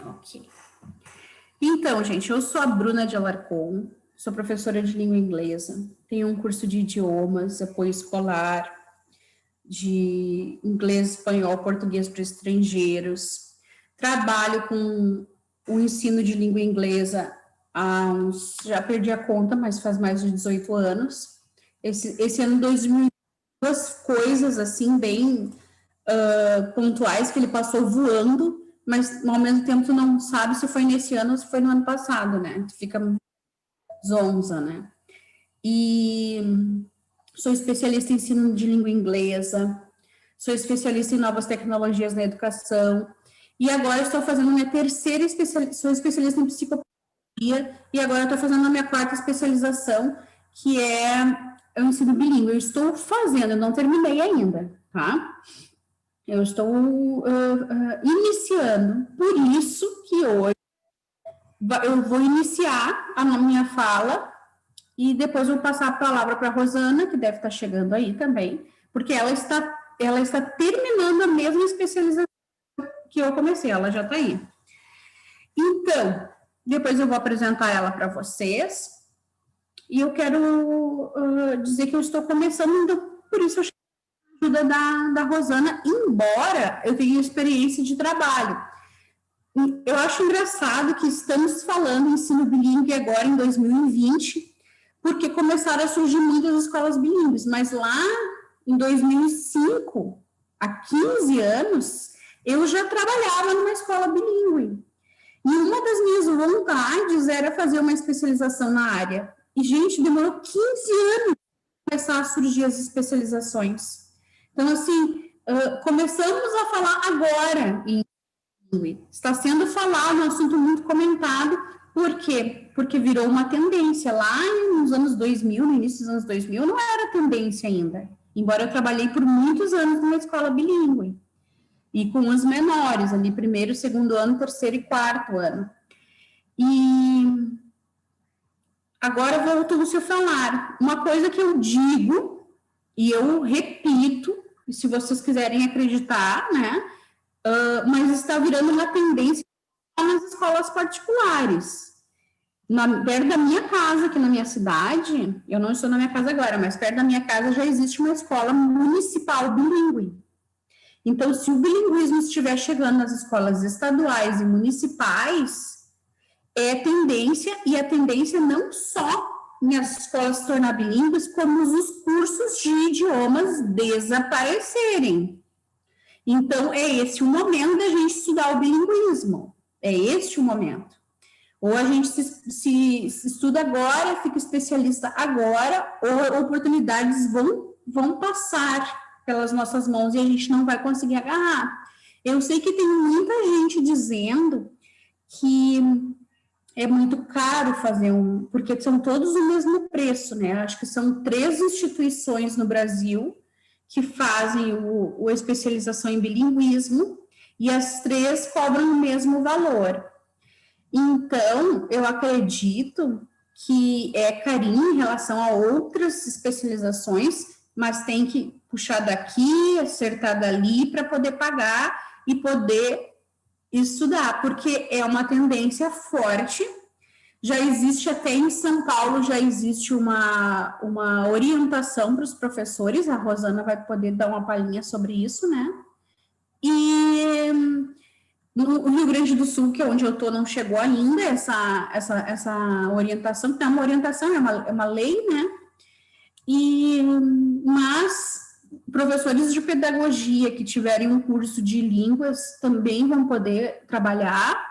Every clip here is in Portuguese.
Ok. Então, gente, eu sou a Bruna de Alarcon, sou professora de língua inglesa, tenho um curso de idiomas, apoio escolar, de inglês, espanhol, português para estrangeiros, trabalho com o ensino de língua inglesa há uns, já perdi a conta, mas faz mais de 18 anos. Esse ano 2000, duas coisas assim bem pontuais que ele passou voando, mas ao mesmo tempo tu não sabe se foi nesse ano ou se foi no ano passado, né? Tu fica zonza, né? E sou especialista em ensino de língua inglesa, sou especialista em novas tecnologias na educação, e agora estou fazendo minha terceira especialização, sou especialista em psicologia, e agora estou fazendo a minha quarta especialização, que é o ensino bilíngue. Eu estou fazendo, eu não terminei ainda, tá? Eu estou iniciando, por isso que hoje eu vou iniciar a minha fala e depois vou passar a palavra para a Rosana, que deve estar chegando aí também, porque ela está terminando a mesma especialização que eu comecei, ela já está aí. Então, depois eu vou apresentar ela para vocês, e eu quero dizer que eu estou começando, então, por isso eu ajuda da Rosana, embora eu tenha experiência de trabalho. Eu acho engraçado que estamos falando em ensino bilíngue agora em 2020, porque começaram a surgir muitas escolas bilíngues, mas lá em 2005, há 15 anos, eu já trabalhava numa escola bilíngue. E uma das minhas vontades era fazer uma especialização na área. E, gente, demorou 15 anos para começar a surgir as especializações. Então, assim, começamos a falar agora em bilíngue. Está sendo falado, um assunto muito comentado. Por quê? Porque virou uma tendência. Lá nos anos 2000, no início dos anos 2000, não era tendência ainda. Embora eu trabalhei por muitos anos numa escola bilíngue. E com os menores, ali, primeiro, segundo ano, terceiro e quarto ano. E agora voltou-se a falar. Uma coisa que eu digo, e eu repito, e se vocês quiserem acreditar, né? Mas está virando uma tendência nas escolas particulares. Perto da minha casa, aqui na minha cidade, eu não estou na minha casa agora, mas perto da minha casa já existe uma escola municipal bilíngue. Então, se o bilinguismo estiver chegando nas escolas estaduais e municipais, é tendência, e a tendência não só nas escolas se tornar bilíngues, como os cursos de idiomas desaparecerem. Então, é esse o momento da gente estudar o bilinguismo. É este o momento. Ou a gente se estuda agora, fica especialista agora, ou oportunidades vão passar pelas nossas mãos e a gente não vai conseguir agarrar. Eu sei que tem muita gente dizendo que é muito caro fazer porque são todos o mesmo preço, né? Acho que são 3 instituições no Brasil que fazem o especialização em bilinguismo e as 3 cobram o mesmo valor. Então, eu acredito que é carinho em relação a outras especializações, mas tem que puxar daqui, acertar dali para poder pagar e poder estudar, porque é uma tendência forte. Já existe até em São Paulo, já existe uma orientação para os professores, a Rosana vai poder dar uma palhinha sobre isso, né? E no Rio Grande do Sul, que é onde eu estou, não chegou ainda essa orientação, que é uma orientação, é uma lei, né? Mas professores de pedagogia que tiverem um curso de línguas também vão poder trabalhar,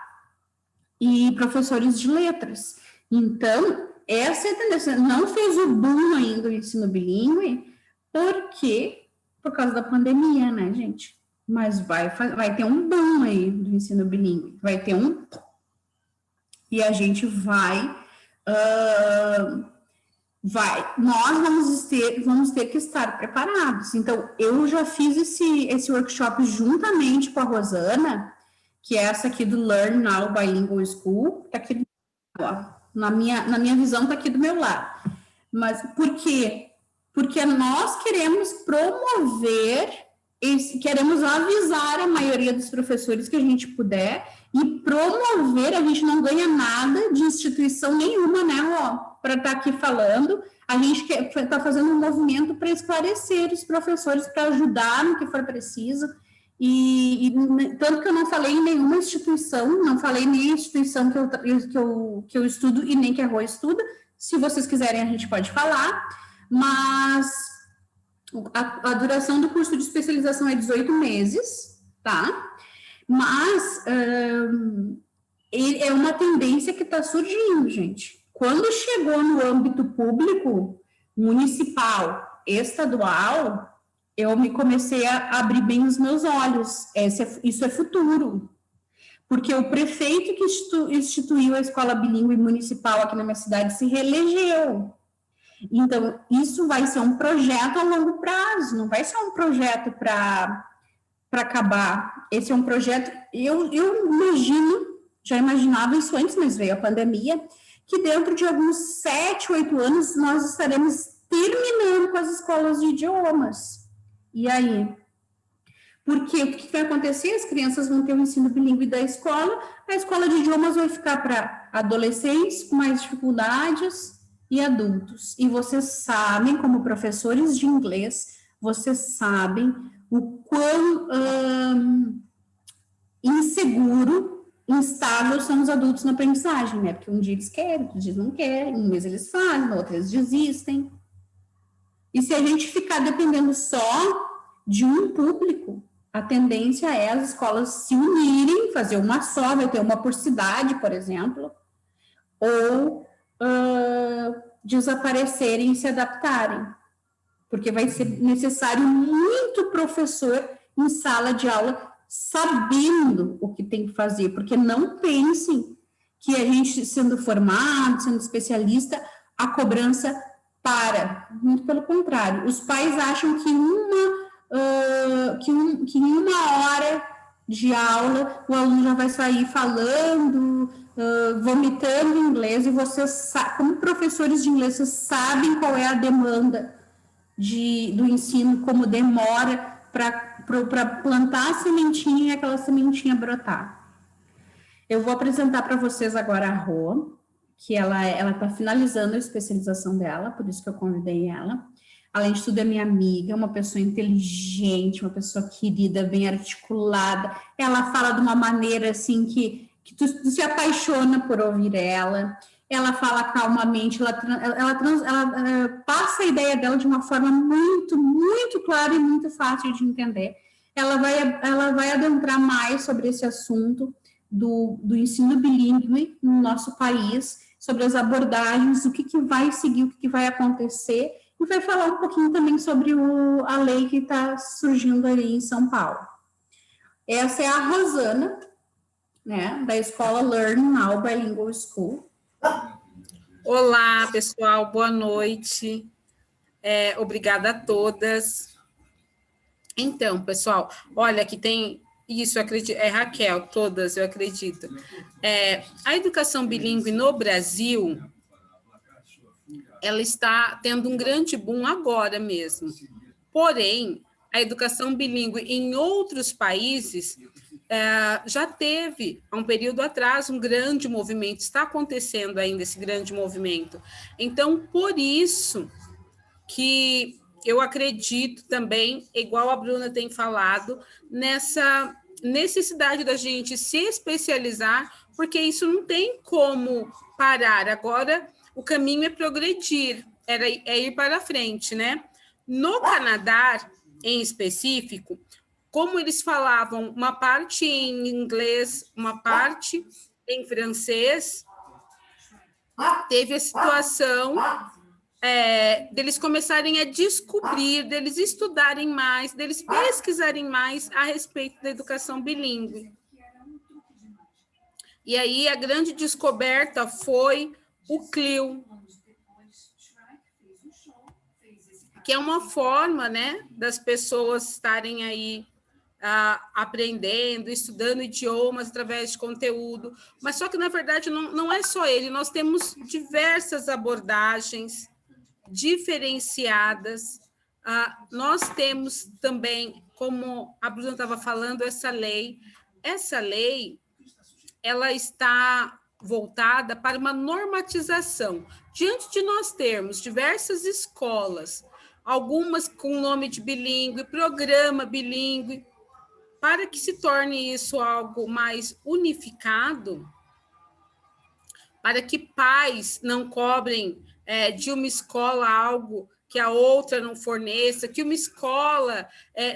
e professores de letras. Então, essa é a tendência. Não fez o boom ainda o ensino bilíngue, porque por causa da pandemia, né, gente? Mas vai ter um boom aí do ensino bilíngue, vai ter e a gente nós vamos ter que estar preparados. Então, eu já fiz esse workshop juntamente com a Rosana, que é essa aqui do Learn Now Bilingual School, tá aqui na minha visão, tá aqui do meu lado. Mas por quê? Porque nós queremos promover queremos avisar a maioria dos professores que a gente puder e promover. A gente não ganha nada de instituição nenhuma, né, Rô, para estar aqui falando. A gente está fazendo um movimento para esclarecer os professores, para ajudar no que for preciso. E tanto que eu não falei em nenhuma instituição, não falei nem a instituição que eu estudo e nem que a Rô estuda. Se vocês quiserem, a gente pode falar, mas a duração do curso de especialização é 18 meses, tá? Mas é uma tendência que está surgindo, gente. Quando chegou no âmbito público, municipal, estadual, eu me comecei a abrir bem os meus olhos. Isso é futuro. Porque o prefeito que instituiu a escola bilíngue municipal aqui na minha cidade se reelegeu. Então, isso vai ser um projeto a longo prazo, não vai ser um projeto para acabar. Esse é um projeto, eu imagino, já imaginava isso antes, mas veio a pandemia, que dentro de alguns 7, 8 anos nós estaremos terminando com as escolas de idiomas. E aí? Porque o que vai acontecer? As crianças vão ter o ensino bilíngue da escola, a escola de idiomas vai ficar para adolescentes com mais dificuldades e adultos. E vocês sabem, como professores de inglês, vocês sabem o quão inseguro, instável são os adultos na aprendizagem, né? Porque um dia eles querem, outro dia não querem, um mês eles fazem, no outro eles desistem. E se a gente ficar dependendo só de um público, a tendência é as escolas se unirem, fazer uma só, vai ter uma por cidade, por exemplo, ou desaparecerem e se adaptarem. Porque vai ser necessário muito professor em sala de aula sabendo o que tem que fazer, porque não pensem que a gente, sendo formado, sendo especialista, a cobrança para. Muito pelo contrário. Os pais acham que em uma hora de aula o aluno já vai sair falando, vomitando inglês, e vocês, como professores de inglês, vocês sabem qual é a demanda do ensino, como demora para plantar a sementinha e aquela sementinha brotar. Eu vou apresentar para vocês agora a Rô, que ela está finalizando a especialização dela, por isso que eu convidei ela. Além de tudo, é minha amiga, uma pessoa inteligente, uma pessoa querida, bem articulada. Ela fala de uma maneira assim que tu se apaixona por ouvir ela. Ela fala calmamente, ela passa a ideia dela de uma forma muito, muito clara e muito fácil de entender. Ela vai adentrar mais sobre esse assunto do ensino bilíngue no nosso país, sobre as abordagens, o que vai seguir, o que vai acontecer, e vai falar um pouquinho também sobre a lei que está surgindo ali em São Paulo. Essa é a Rosana, né, da escola Learn Now Bilingual School. Olá, pessoal, boa noite. Obrigada a todas. Então, pessoal, olha, aqui tem isso, eu acredito, Raquel, todas, eu acredito. A educação bilíngue no Brasil, ela está tendo um grande boom agora mesmo. Porém, a educação bilíngue em outros países já teve, há um período atrás, um grande movimento, está acontecendo ainda esse grande movimento. Então, por isso que eu acredito também, igual a Bruna tem falado, nessa necessidade da gente se especializar, porque isso não tem como parar. Agora, o caminho é progredir, é ir para frente, né? No Canadá, em específico, como eles falavam uma parte em inglês, uma parte em francês, teve a situação deles começarem a descobrir, deles estudarem mais, deles pesquisarem mais a respeito da educação bilíngue. E aí a grande descoberta foi o CLIL, que é uma forma, né, das pessoas estarem aí aprendendo, estudando idiomas através de conteúdo, mas só que, na verdade, não é só ele, nós temos diversas abordagens diferenciadas, nós temos também como a Bruna estava falando, essa lei, ela está voltada para uma normatização. Diante de nós termos diversas escolas, algumas com nome de bilíngue, programa bilíngue, para que se torne isso algo mais unificado, para que pais não cobrem de uma escola algo que a outra não forneça, que uma escola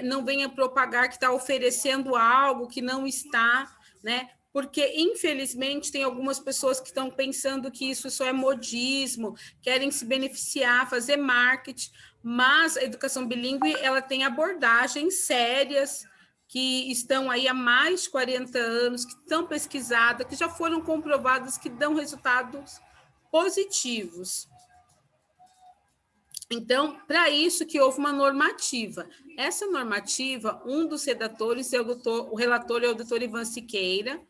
não venha propagar que está oferecendo algo que não está, né? Porque, infelizmente, tem algumas pessoas que estão pensando que isso só é modismo, querem se beneficiar, fazer marketing, mas a educação bilíngue ela tem abordagens sérias, que estão aí há mais de 40 anos, que estão pesquisadas, que já foram comprovadas que dão resultados positivos. Então, para isso que houve uma normativa. Essa normativa, um dos redatores, o relator é o doutor Ivan Siqueira,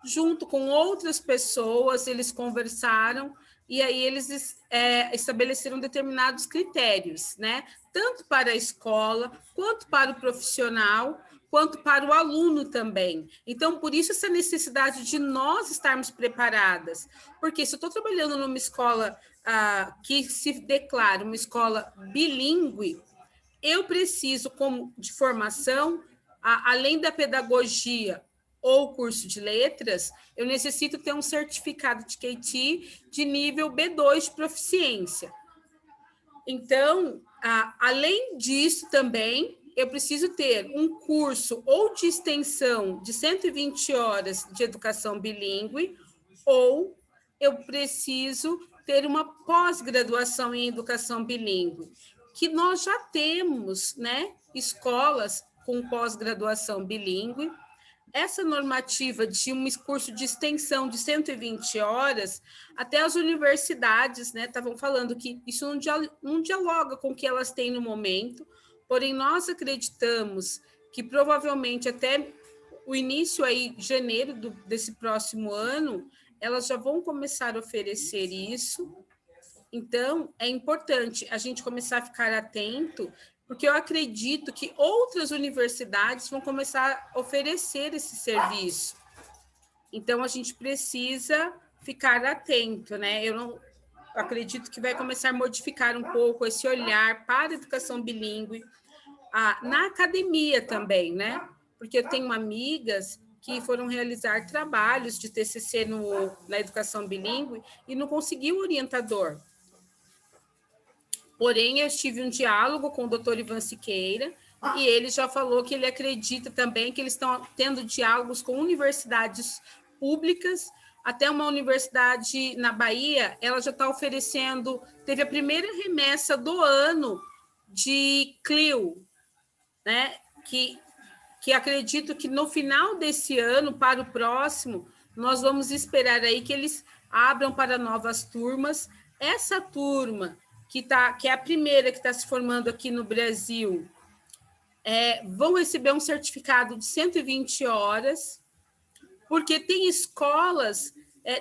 junto com outras pessoas, eles conversaram e aí eles estabeleceram determinados critérios, né? Tanto para a escola, quanto para o profissional, quanto para o aluno também. Então, por isso essa necessidade de nós estarmos preparadas. Porque se eu estou trabalhando numa escola que se declara uma escola bilíngue, eu preciso, de formação, além da pedagogia ou curso de letras, eu necessito ter um certificado de QT de nível B2 de proficiência. Então, além disso também, eu preciso ter um curso ou de extensão de 120 horas de educação bilíngue, ou eu preciso ter uma pós-graduação em educação bilíngue, que nós já temos, né, escolas com pós-graduação bilíngue. Essa normativa de um curso de extensão de 120 horas, até as universidades, né, estavam falando que isso não dialoga com o que elas têm no momento, porém nós acreditamos que provavelmente até o início aí, janeiro desse próximo ano, elas já vão começar a oferecer isso. Então, é importante a gente começar a ficar atento, porque eu acredito que outras universidades vão começar a oferecer esse serviço. Então, a gente precisa ficar atento, né? Eu acredito que vai começar a modificar um pouco esse olhar para a educação bilíngue, na academia também, né? Porque eu tenho amigas que foram realizar trabalhos de TCC na educação bilíngue e não conseguiu orientador. Porém, eu tive um diálogo com o doutor Ivan Siqueira e ele já falou que ele acredita também que eles estão tendo diálogos com universidades públicas, até uma universidade na Bahia, ela já está oferecendo, teve a primeira remessa do ano de Clio, né? Que acredito que no final desse ano, para o próximo, nós vamos esperar aí que eles abram para novas turmas. Essa turma, que é a primeira que está se formando aqui no Brasil, vão receber um certificado de 120 horas, porque tem escolas,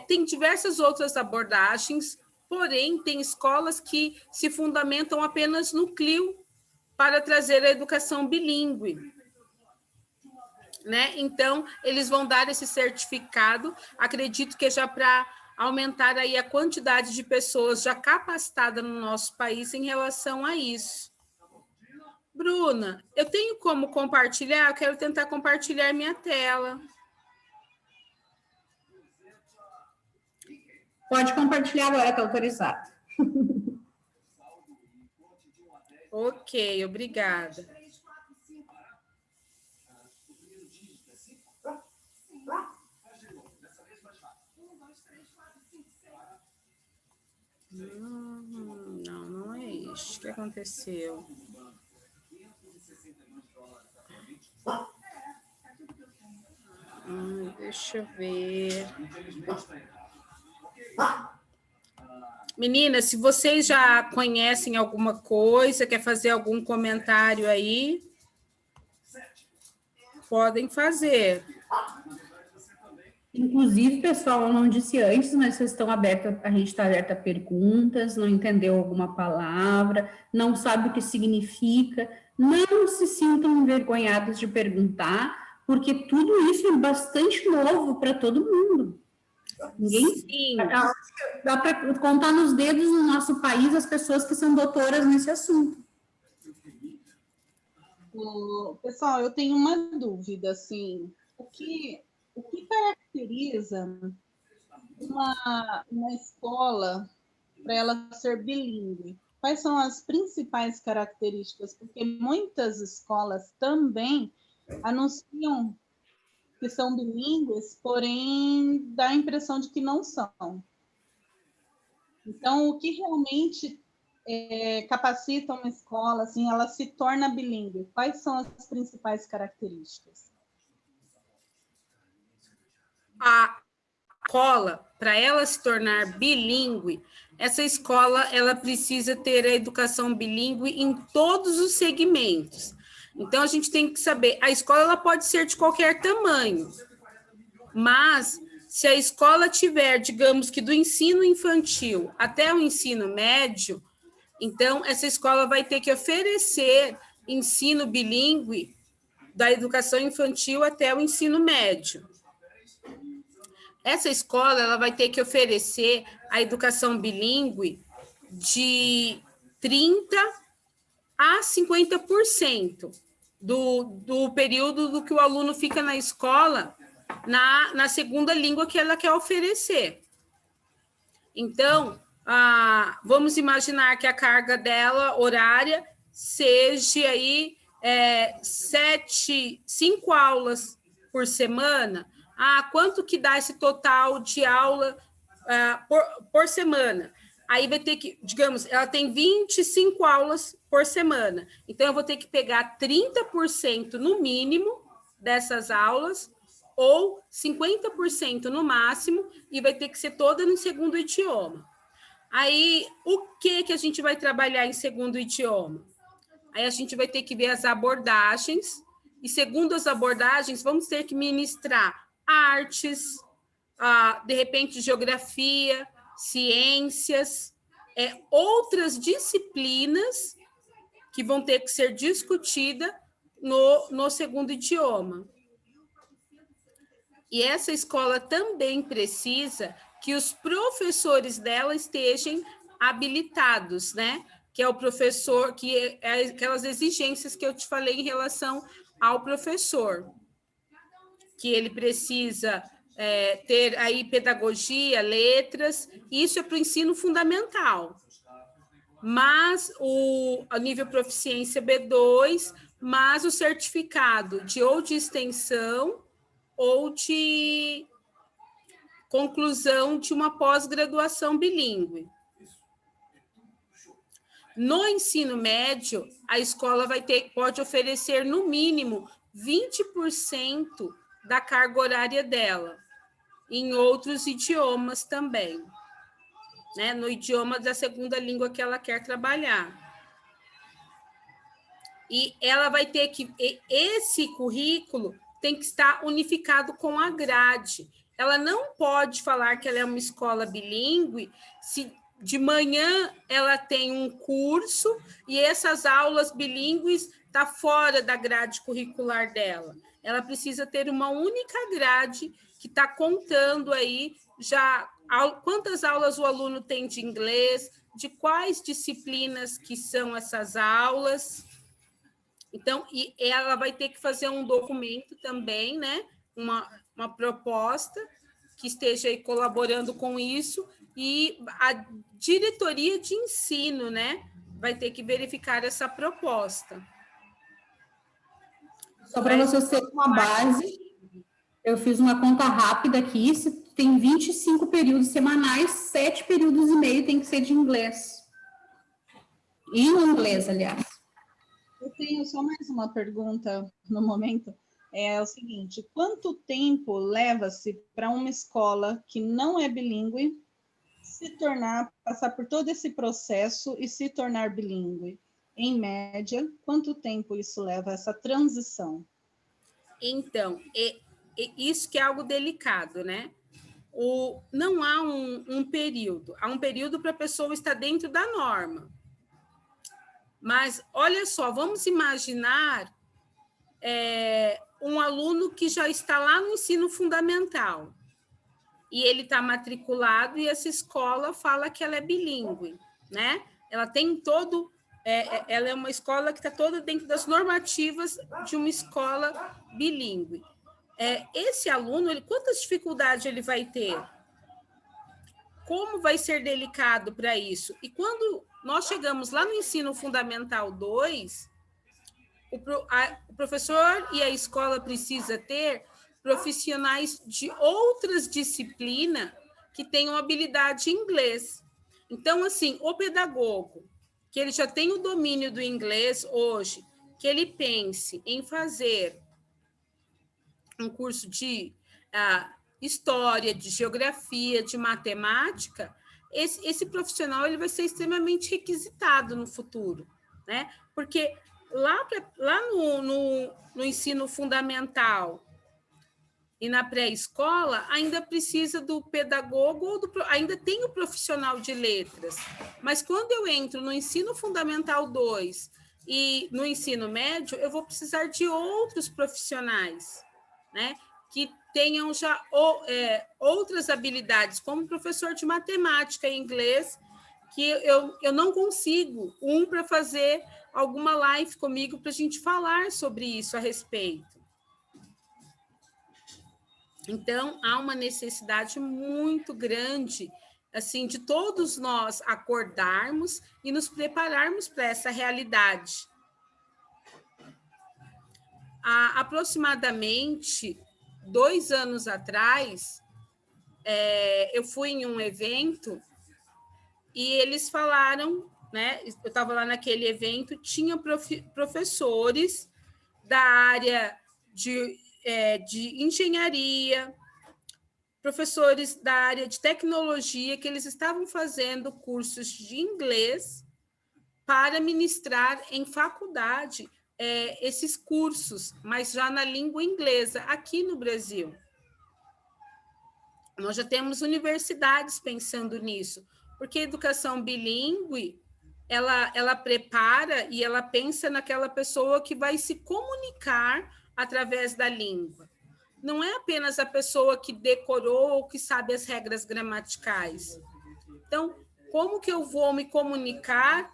tem diversas outras abordagens, porém, tem escolas que se fundamentam apenas no Clio para trazer a educação bilíngue, né? Então, eles vão dar esse certificado, acredito que já para aumentar aí a quantidade de pessoas já capacitadas no nosso país em relação a isso. Bruna, eu tenho como compartilhar? Eu quero tentar compartilhar minha tela. Pode compartilhar agora, está autorizado. Ok, obrigada. Não é isso. O que aconteceu? Deixa eu ver. Meninas, se vocês já conhecem alguma coisa, quer fazer algum comentário aí, podem fazer. Inclusive, pessoal, eu não disse antes, mas vocês estão abertos, a gente está aberta a perguntas, não entendeu alguma palavra, não sabe o que significa, Não se sintam envergonhados de perguntar, porque tudo isso é bastante novo para todo mundo. Ninguém. Sim. Dá para contar nos dedos no nosso país as pessoas que são doutoras nesse assunto. Pessoal, eu tenho uma dúvida, assim, o que caracteriza uma escola para ela ser bilíngue? Quais são as principais características? Porque muitas escolas também anunciam que são bilíngues, porém dá a impressão de que não são. Então, o que realmente capacita uma escola, assim, ela se torna bilíngue? Quais são as principais características? A escola, para ela se tornar bilíngue, essa escola ela precisa ter a educação bilíngue em todos os segmentos. Então, a gente tem que saber, a escola ela pode ser de qualquer tamanho, mas se a escola tiver, digamos que do ensino infantil até o ensino médio, então essa escola vai ter que oferecer ensino bilíngue da educação infantil até o ensino médio. Essa escola ela vai ter que oferecer a educação bilíngue de 30% a 50% do período do que o aluno fica na escola na segunda língua que ela quer oferecer. Então, vamos imaginar que a carga dela horária seja aí 5 aulas por semana. Quanto que dá esse total de aula por semana? Aí vai ter que, digamos, ela tem 25 aulas por semana. Então, eu vou ter que pegar 30% no mínimo dessas aulas, ou 50% no máximo, e vai ter que ser toda no segundo idioma. Aí, o que a gente vai trabalhar em segundo idioma? Aí a gente vai ter que ver as abordagens, e segundo as abordagens, vamos ter que ministrar artes, de repente geografia, ciências, outras disciplinas que vão ter que ser discutidas no segundo idioma. E essa escola também precisa que os professores dela estejam habilitados, né? Que é o professor, que é aquelas exigências que eu te falei em relação ao professor, que ele precisa ter aí pedagogia, letras, isso é para o ensino fundamental. Mas a nível proficiência B2, mas o certificado ou de extensão ou de conclusão de uma pós-graduação bilíngue. No ensino médio, a escola pode oferecer, no mínimo, 20% da carga horária dela, em outros idiomas também, né? No idioma da segunda língua que ela quer trabalhar. E ela vai ter que... Esse currículo tem que estar unificado com a grade. Ela não pode falar que ela é uma escola bilíngue se de manhã ela tem um curso e essas aulas bilíngues estão fora da grade curricular dela. Ela precisa ter uma única grade que está contando aí já quantas aulas o aluno tem de inglês, de quais disciplinas que são essas aulas. Então, e ela vai ter que fazer um documento também, né? Uma proposta que esteja aí colaborando com isso, e a diretoria de ensino, né? Vai ter que verificar essa proposta. Só para vocês terem uma base, eu fiz uma conta rápida aqui, se tem 25 períodos semanais, 7 períodos e meio tem que ser de inglês. E em inglês, aliás. Eu tenho só mais uma pergunta no momento. É o seguinte, quanto tempo leva-se para uma escola que não é bilíngue passar por todo esse processo e se tornar bilíngue? Em média, quanto tempo isso leva, essa transição? Então, isso que é algo delicado, né? Não há um período, há um período para a pessoa estar dentro da norma. Mas, olha só, vamos imaginar um aluno que já está lá no ensino fundamental e ele está matriculado e essa escola fala que ela é bilíngue, né? Ela tem todo... ela é uma escola que está toda dentro das normativas de uma escola bilíngue. Esse aluno, quantas dificuldades ele vai ter? Como vai ser delicado para isso? E quando nós chegamos lá no ensino fundamental 2, o professor e a escola precisa ter profissionais de outras disciplinas que tenham habilidade em inglês. Então, assim, o pedagogo, que ele já tem o domínio do inglês hoje, que ele pense em fazer um curso de história, de geografia, de matemática, esse profissional ele vai ser extremamente requisitado no futuro, né? Porque lá no ensino fundamental e na pré-escola, ainda precisa do pedagogo, ainda tem o profissional de letras. Mas quando eu entro no ensino fundamental 2 e no ensino médio, eu vou precisar de outros profissionais, né? Que tenham já outras habilidades, como professor de matemática e inglês, que eu não consigo para fazer alguma live comigo para a gente falar sobre isso a respeito. Então, há uma necessidade muito grande, assim, de todos nós acordarmos e nos prepararmos para essa realidade. Há aproximadamente 2 anos atrás, eu fui em um evento e eles falaram, né? Eu estava lá naquele evento, tinha professores da área de engenharia, professores da área de tecnologia, que eles estavam fazendo cursos de inglês para ministrar em faculdade esses cursos, mas já na língua inglesa, aqui no Brasil. Nós já temos universidades pensando nisso, porque a educação bilíngue, ela prepara e ela pensa naquela pessoa que vai se comunicar através da língua. Não é apenas a pessoa que decorou ou que sabe as regras gramaticais. Então, como que eu vou me comunicar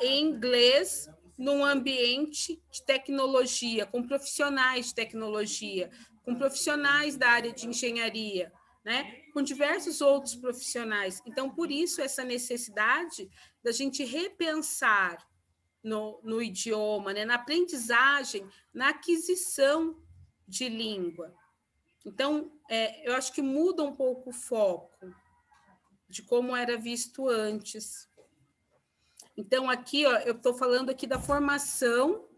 em inglês num ambiente de tecnologia, com profissionais de tecnologia, com profissionais da área de engenharia, né? Com diversos outros profissionais. Então, por isso, essa necessidade da gente repensar no idioma, né? Na aprendizagem, na aquisição de língua. Então, eu acho que muda um pouco o foco de como era visto antes. Então, aqui, ó, eu estou falando aqui da formação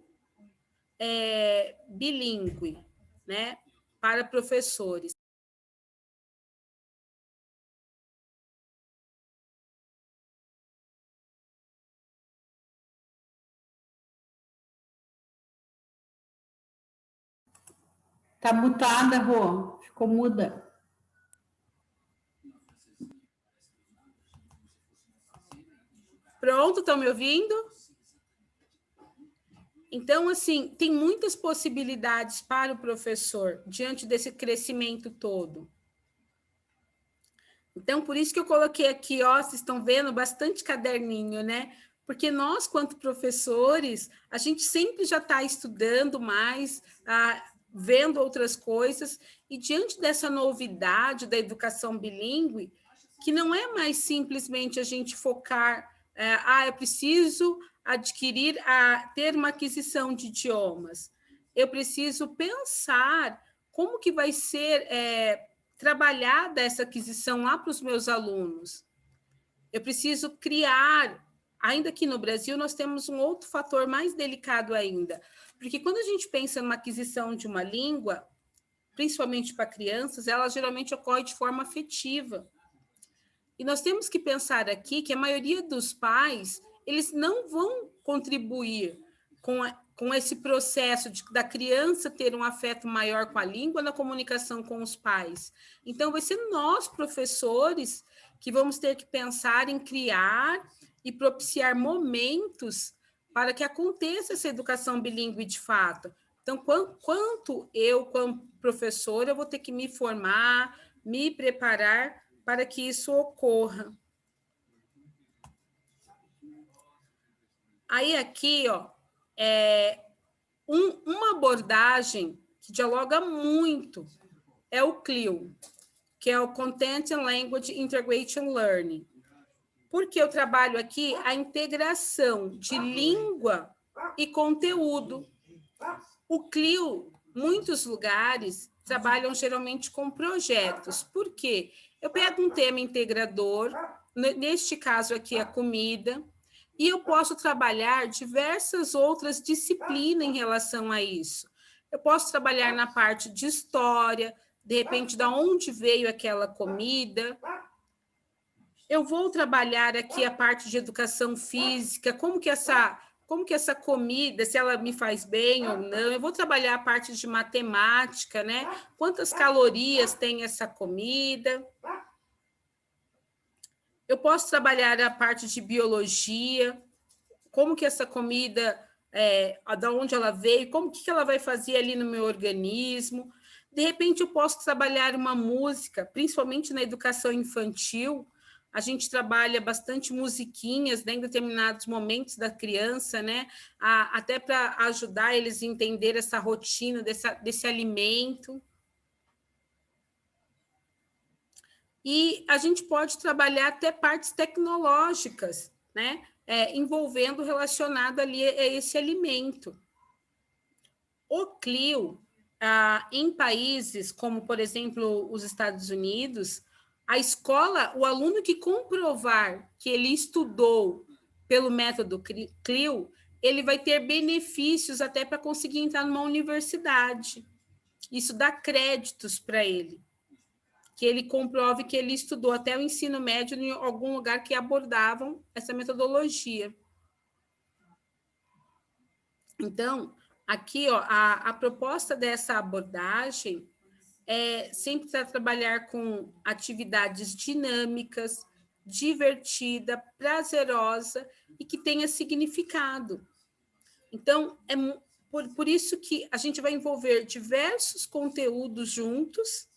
bilíngue, né, para professores. Tá mutada, Rô. Ficou muda. Pronto, estão me ouvindo? Então, assim, tem muitas possibilidades para o professor diante desse crescimento todo. Então, por isso que eu coloquei aqui, ó, vocês estão vendo, bastante caderninho, né? Porque nós, quanto professores, a gente sempre já está estudando mais, vendo outras coisas, e diante dessa novidade da educação bilíngue, que não é mais simplesmente a gente focar, eu preciso adquirir, ter uma aquisição de idiomas. Eu preciso pensar como que vai ser trabalhada essa aquisição lá para os meus alunos. Eu preciso criar, ainda aqui no Brasil, nós temos um outro fator mais delicado ainda, porque quando a gente pensa numa aquisição de uma língua, principalmente para crianças, ela geralmente ocorre de forma afetiva. E nós temos que pensar aqui que a maioria dos pais, eles não vão contribuir com esse processo da criança ter um afeto maior com a língua na comunicação com os pais. Então, vai ser nós, professores, que vamos ter que pensar em criar e propiciar momentos para que aconteça essa educação bilíngue de fato. Então, quanto eu, como professora, eu vou ter que me formar, me preparar para que isso ocorra. Aí, aqui, ó, uma abordagem que dialoga muito é o CLIO, que é o Content and Language Integration Learning. Porque eu trabalho aqui a integração de língua e conteúdo. O CLIO, muitos lugares, trabalham geralmente com projetos. Por quê? Eu pego um tema integrador, neste caso aqui a comida, e eu posso trabalhar diversas outras disciplinas em relação a isso. Eu posso trabalhar na parte de história, de repente, de onde veio aquela comida. Eu vou trabalhar aqui a parte de educação física, como que essa comida, se ela me faz bem ou não. Eu vou trabalhar a parte de matemática, né? Quantas calorias tem essa comida? Eu posso trabalhar a parte de biologia, como que essa comida, de onde ela veio, como que ela vai fazer ali no meu organismo. De repente, eu posso trabalhar uma música, principalmente na educação infantil. A gente trabalha bastante musiquinhas, né, em determinados momentos da criança, né, até para ajudar eles a entender essa rotina desse alimento. E a gente pode trabalhar até partes tecnológicas, né, envolvendo relacionado ali a esse alimento. O CLIO, em países como, por exemplo, os Estados Unidos, a escola, o aluno que comprovar que ele estudou pelo método CLIO, ele vai ter benefícios até para conseguir entrar numa universidade. Isso dá créditos para ele, que ele comprove que ele estudou até o ensino médio em algum lugar que abordavam essa metodologia. Então, aqui, ó, a proposta dessa abordagem é sempre trabalhar com atividades dinâmicas, divertida, prazerosa e que tenha significado. Então, por isso que a gente vai envolver diversos conteúdos juntos,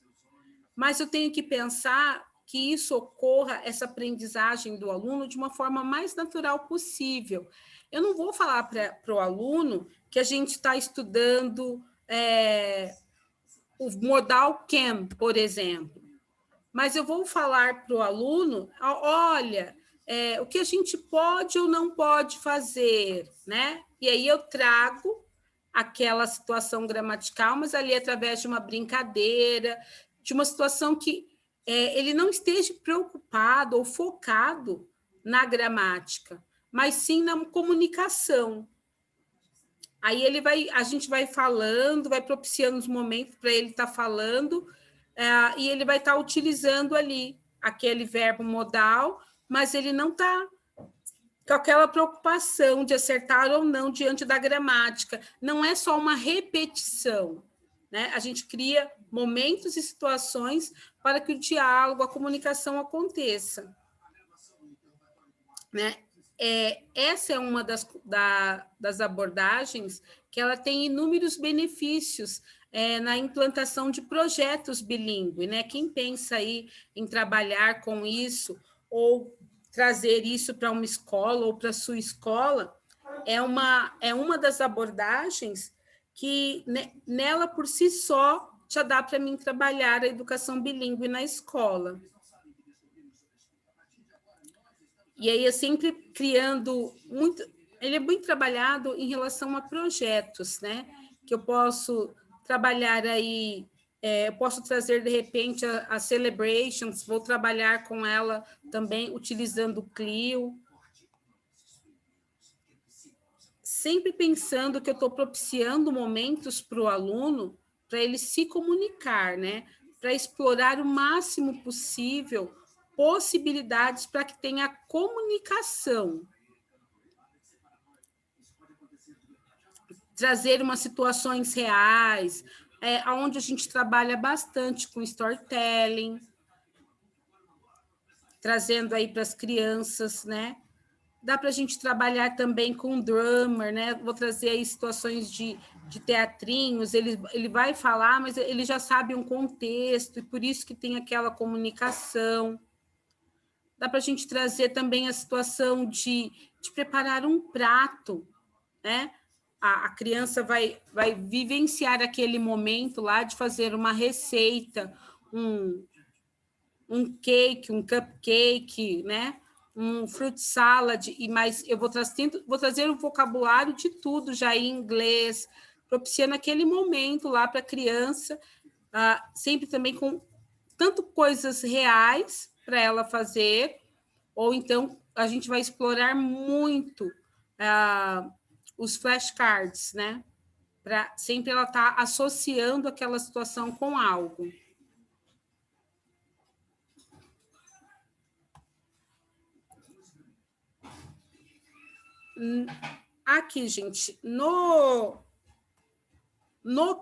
mas eu tenho que pensar que isso ocorra, essa aprendizagem do aluno, de uma forma mais natural possível. Eu não vou falar para o aluno que a gente está estudando o modal CAM, por exemplo, mas eu vou falar para o aluno, olha, o que a gente pode ou não pode fazer, né? E aí eu trago aquela situação gramatical, mas ali através de uma brincadeira, de uma situação que ele não esteja preocupado ou focado na gramática, mas sim na comunicação. Aí a gente vai falando, vai propiciando os momentos para ele estar falando, e ele vai estar utilizando ali aquele verbo modal, mas ele não está com aquela preocupação de acertar ou não diante da gramática. Não é só uma repetição, né? A gente cria momentos e situações para que o diálogo, a comunicação aconteça, né? Essa é uma das abordagens que ela tem inúmeros benefícios na implantação de projetos bilíngue, né? Quem pensa aí em trabalhar com isso ou trazer isso para uma escola ou para a sua escola, é uma das abordagens que nela por si só já dá para mim trabalhar a educação bilíngue na escola. E aí é sempre criando muito, ele é muito trabalhado em relação a projetos, né? Que eu posso trabalhar aí, eu posso trazer de repente a Celebrations, vou trabalhar com ela também utilizando o Clio, sempre pensando que eu estou propiciando momentos para o aluno para ele se comunicar, né? Para explorar o máximo possível possibilidades para que tenha comunicação. Trazer umas situações reais, onde a gente trabalha bastante com storytelling, trazendo aí para as crianças, né? Dá para a gente trabalhar também com drummer, né? Vou trazer aí situações de teatrinhos, ele vai falar, mas ele já sabe um contexto, e por isso que tem aquela comunicação. Dá para a gente trazer também a situação de preparar um prato, né? A criança vai vivenciar aquele momento lá de fazer uma receita, um cake, um cupcake, né? Um fruit salad, e mais eu vou trazer o vocabulário de tudo já em inglês, propiciando aquele momento lá para a criança, sempre também com tanto coisas reais para ela fazer, ou então a gente vai explorar muito os flashcards, né? Para sempre ela estar associando aquela situação com algo. Aqui, gente, no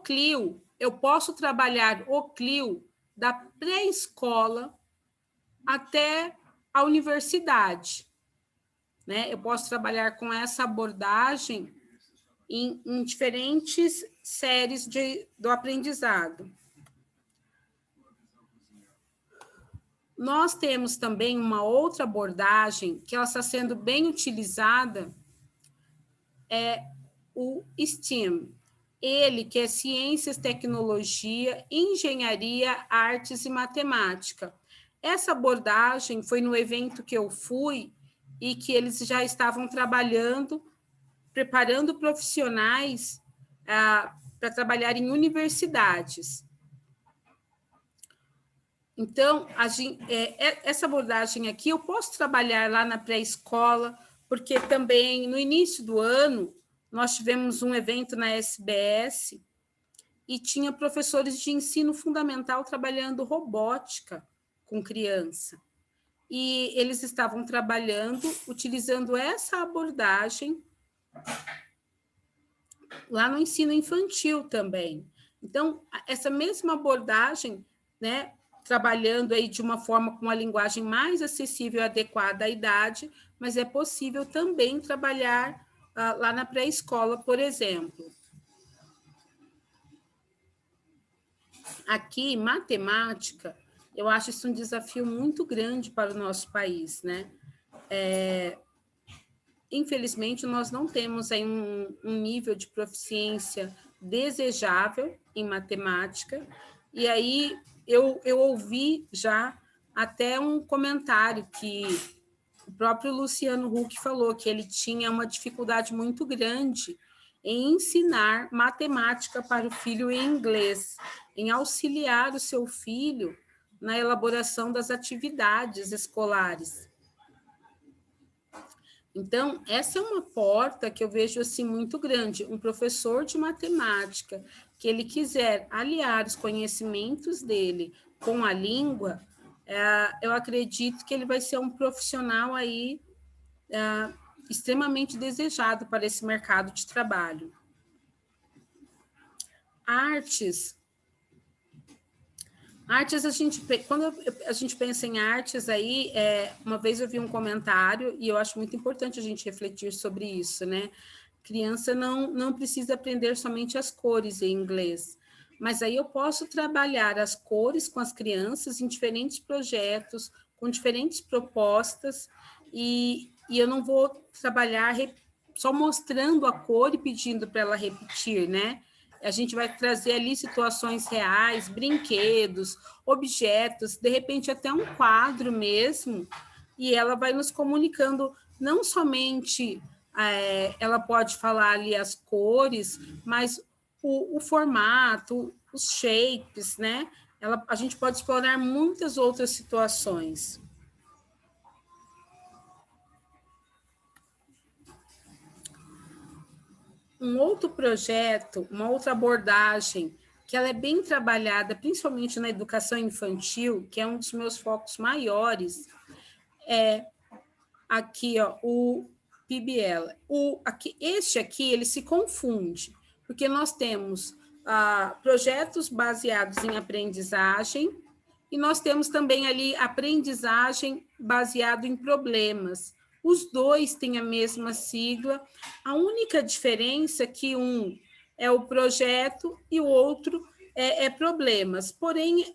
Clio, eu posso trabalhar o Clio da pré-escola até a universidade, né? Eu posso trabalhar com essa abordagem em diferentes séries do aprendizado. Nós temos também uma outra abordagem que ela está sendo bem utilizada, é o STEAM. Ele, que é Ciências, Tecnologia, Engenharia, Artes e Matemática. Essa abordagem foi no evento que eu fui e que eles já estavam trabalhando, preparando profissionais para trabalhar em universidades. Então, essa abordagem aqui, eu posso trabalhar lá na pré-escola, porque também, no início do ano, nós tivemos um evento na SBS e tinha professores de ensino fundamental trabalhando robótica com criança. E eles estavam trabalhando, utilizando essa abordagem lá no ensino infantil também. Então, essa mesma abordagem, né, trabalhando aí de uma forma com uma linguagem mais acessível e adequada à idade, mas é possível também trabalhar lá na pré-escola, por exemplo. Aqui, matemática, eu acho isso um desafio muito grande para o nosso país, né? Infelizmente, nós não temos aí um nível de proficiência desejável em matemática, e aí eu ouvi já até um comentário que o próprio Luciano Huck falou, que ele tinha uma dificuldade muito grande em ensinar matemática para o filho em inglês, em auxiliar o seu filho na elaboração das atividades escolares. Então, essa é uma porta que eu vejo assim muito grande. Um professor de matemática que ele quiser aliar os conhecimentos dele com a língua, eu acredito que ele vai ser um profissional aí extremamente desejado para esse mercado de trabalho. Artes, quando a gente pensa em artes aí, uma vez eu vi um comentário e eu acho muito importante a gente refletir sobre isso, né? Criança não precisa aprender somente as cores em inglês, mas aí eu posso trabalhar as cores com as crianças em diferentes projetos, com diferentes propostas, e eu não vou trabalhar só mostrando a cor e pedindo para ela repetir, né? A gente vai trazer ali situações reais, brinquedos, objetos, de repente até um quadro mesmo, e ela vai nos comunicando, não somente ela pode falar ali as cores, mas o formato, os shapes, né? A gente pode explorar muitas outras situações. Um outro projeto, uma outra abordagem, que ela é bem trabalhada, principalmente na educação infantil, que é um dos meus focos maiores, é aqui, ó, o PBL. Este aqui, ele se confunde, porque nós temos projetos baseados em aprendizagem, e nós temos também ali aprendizagem baseado em problemas, Os dois têm a mesma sigla, a única diferença é que um é o projeto e o outro é problemas. Porém,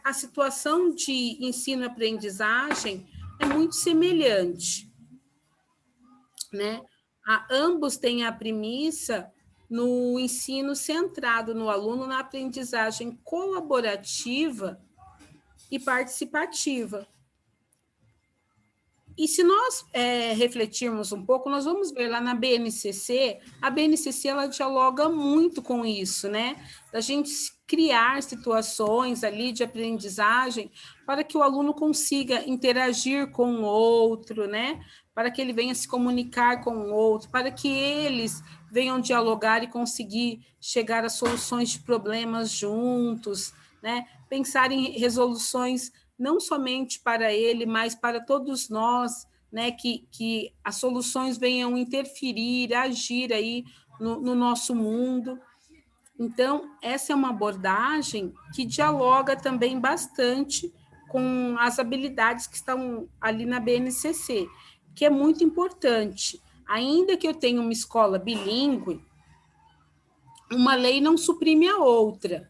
a situação de ensino-aprendizagem é muito semelhante, né? Ambos têm a premissa no ensino centrado no aluno na aprendizagem colaborativa e participativa. E se nós refletirmos um pouco, nós vamos ver lá na BNCC, a BNCC ela dialoga muito com isso, né? Da gente criar situações ali de aprendizagem para que o aluno consiga interagir com o outro, né? Para que ele venha se comunicar com o outro, para que eles venham dialogar e conseguir chegar a soluções de problemas juntos, né? Pensar em resoluções não somente para ele, mas para todos nós, né, que as soluções venham interferir, agir aí no nosso mundo. Então, essa é uma abordagem que dialoga também bastante com as habilidades que estão ali na BNCC, que é muito importante. Ainda que eu tenha uma escola bilíngue, uma lei não suprime a outra.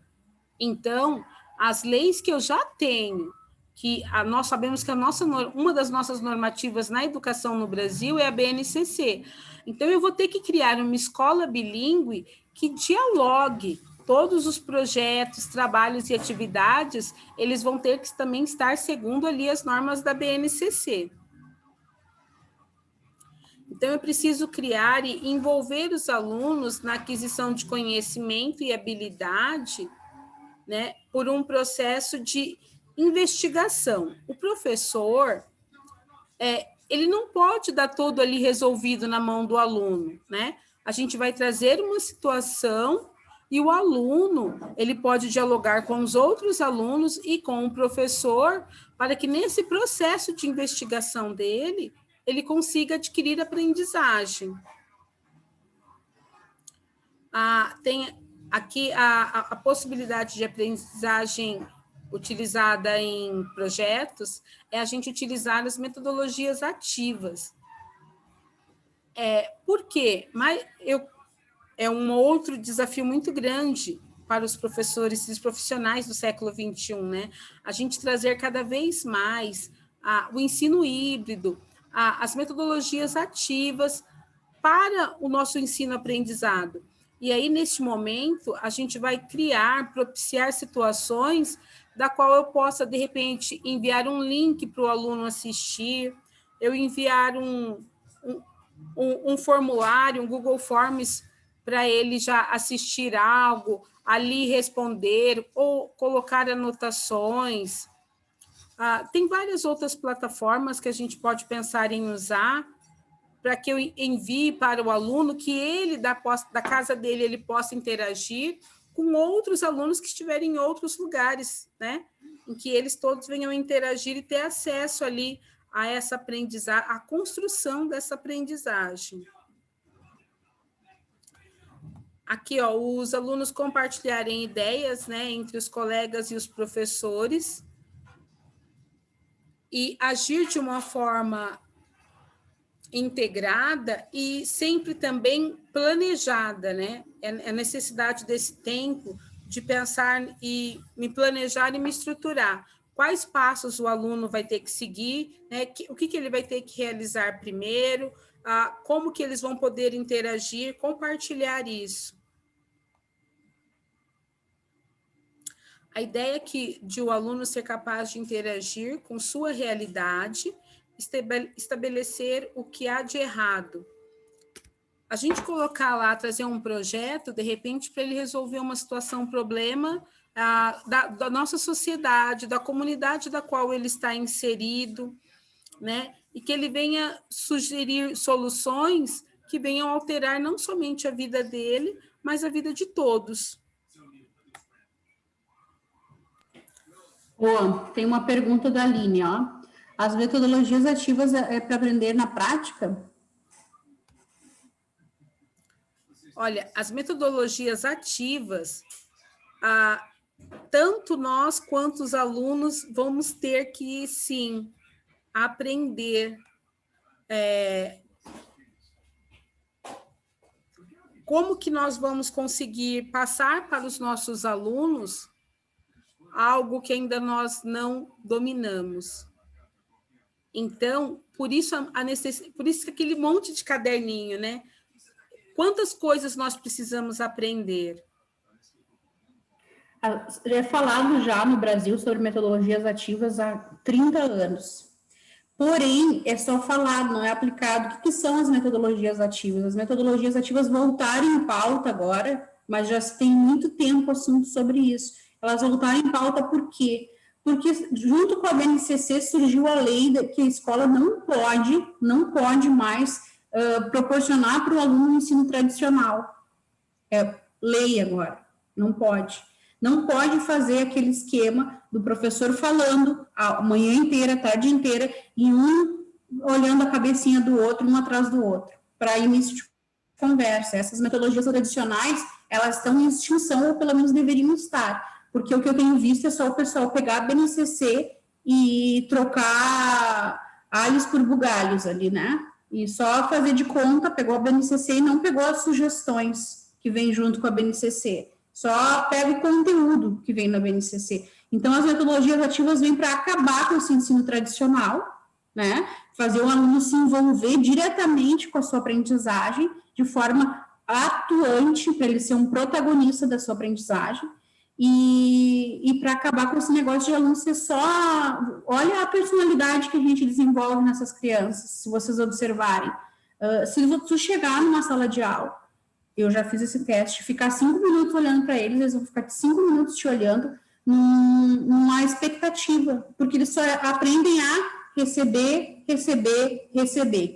Então, as leis que eu já tenho, que nós sabemos que uma das nossas normativas na educação no Brasil é a BNCC. Então, eu vou ter que criar uma escola bilíngue que dialogue todos os projetos, trabalhos e atividades, eles vão ter que também estar segundo ali as normas da BNCC. Então, eu preciso criar e envolver os alunos na aquisição de conhecimento e habilidade, né, por um processo de investigação. O professor, ele não pode dar tudo ali resolvido na mão do aluno, né? A gente vai trazer uma situação e o aluno, ele pode dialogar com os outros alunos e com o professor para que nesse processo de investigação dele, ele consiga adquirir aprendizagem. Tem aqui a possibilidade de aprendizagem utilizada em projetos é a gente utilizar as metodologias ativas. Por quê? É um outro desafio muito grande para os professores e os profissionais do século XXI, né? A gente trazer cada vez mais o ensino híbrido, as metodologias ativas para o nosso ensino-aprendizado. E aí, neste momento, a gente vai propiciar situações da qual eu possa, de repente, enviar um link para o aluno assistir, eu enviar um formulário, um Google Forms, para ele já assistir algo, ali responder, ou colocar anotações. Tem várias outras plataformas que a gente pode pensar em usar, para que eu envie para o aluno que ele, da casa dele, ele possa interagir com outros alunos que estiverem em outros lugares, né? Em que eles todos venham interagir e ter acesso ali a essa aprendizagem, a construção dessa aprendizagem. Aqui, ó, os alunos compartilharem ideias, né, entre os colegas e os professores e agir de uma forma integrada e sempre também planejada, né? É a necessidade desse tempo de pensar e me planejar e me estruturar. Quais passos o aluno vai ter que seguir, né? O que ele vai ter que realizar primeiro, como que eles vão poder interagir, compartilhar isso. A ideia de o aluno ser capaz de interagir com sua realidade, estabelecer o que há de errado. A gente colocar lá, trazer um projeto, de repente, para ele resolver uma situação, um problema da nossa sociedade, da comunidade da qual ele está inserido, né? E que ele venha sugerir soluções que venham alterar não somente a vida dele, mas a vida de todos. Tem uma pergunta da Aline, ó. As metodologias ativas é para aprender na prática? Olha, as metodologias ativas, tanto nós quanto os alunos vamos ter que, sim, aprender. como que nós vamos conseguir passar para os nossos alunos algo que ainda nós não dominamos. Então, por isso por isso aquele monte de caderninho, né? Quantas coisas nós precisamos aprender? É falado já no Brasil sobre metodologias ativas há 30 anos. Porém, é só falado, não é aplicado. O que são as metodologias ativas? As metodologias ativas voltaram em pauta agora, mas já se tem muito tempo assunto sobre isso. Elas voltaram em pauta por quê? Porque junto com a BNCC surgiu a lei que a escola não pode mais proporcionar para o aluno o ensino tradicional. É lei agora, não pode. Não pode fazer aquele esquema do professor falando a manhã inteira, a tarde inteira, e um olhando a cabecinha do outro, um atrás do outro, para início de conversa. Essas metodologias tradicionais, elas estão em extinção, ou pelo menos deveriam estar, porque o que eu tenho visto é só o pessoal pegar a BNCC e trocar alhos por bugalhos ali, né? E só fazer de conta, pegou a BNCC e não pegou as sugestões que vem junto com a BNCC. Só pega o conteúdo que vem na BNCC. Então, as metodologias ativas vêm para acabar com esse ensino tradicional, né? Fazer o aluno se envolver diretamente com a sua aprendizagem, de forma atuante, para ele ser um protagonista da sua aprendizagem, e para acabar com esse negócio de aluno ser só... Olha a personalidade que a gente desenvolve nessas crianças, se vocês observarem. Se você chegar numa sala de aula, eu já fiz esse teste, ficar 5 minutos olhando para eles, eles vão ficar 5 minutos te olhando numa expectativa, porque eles só aprendem a receber,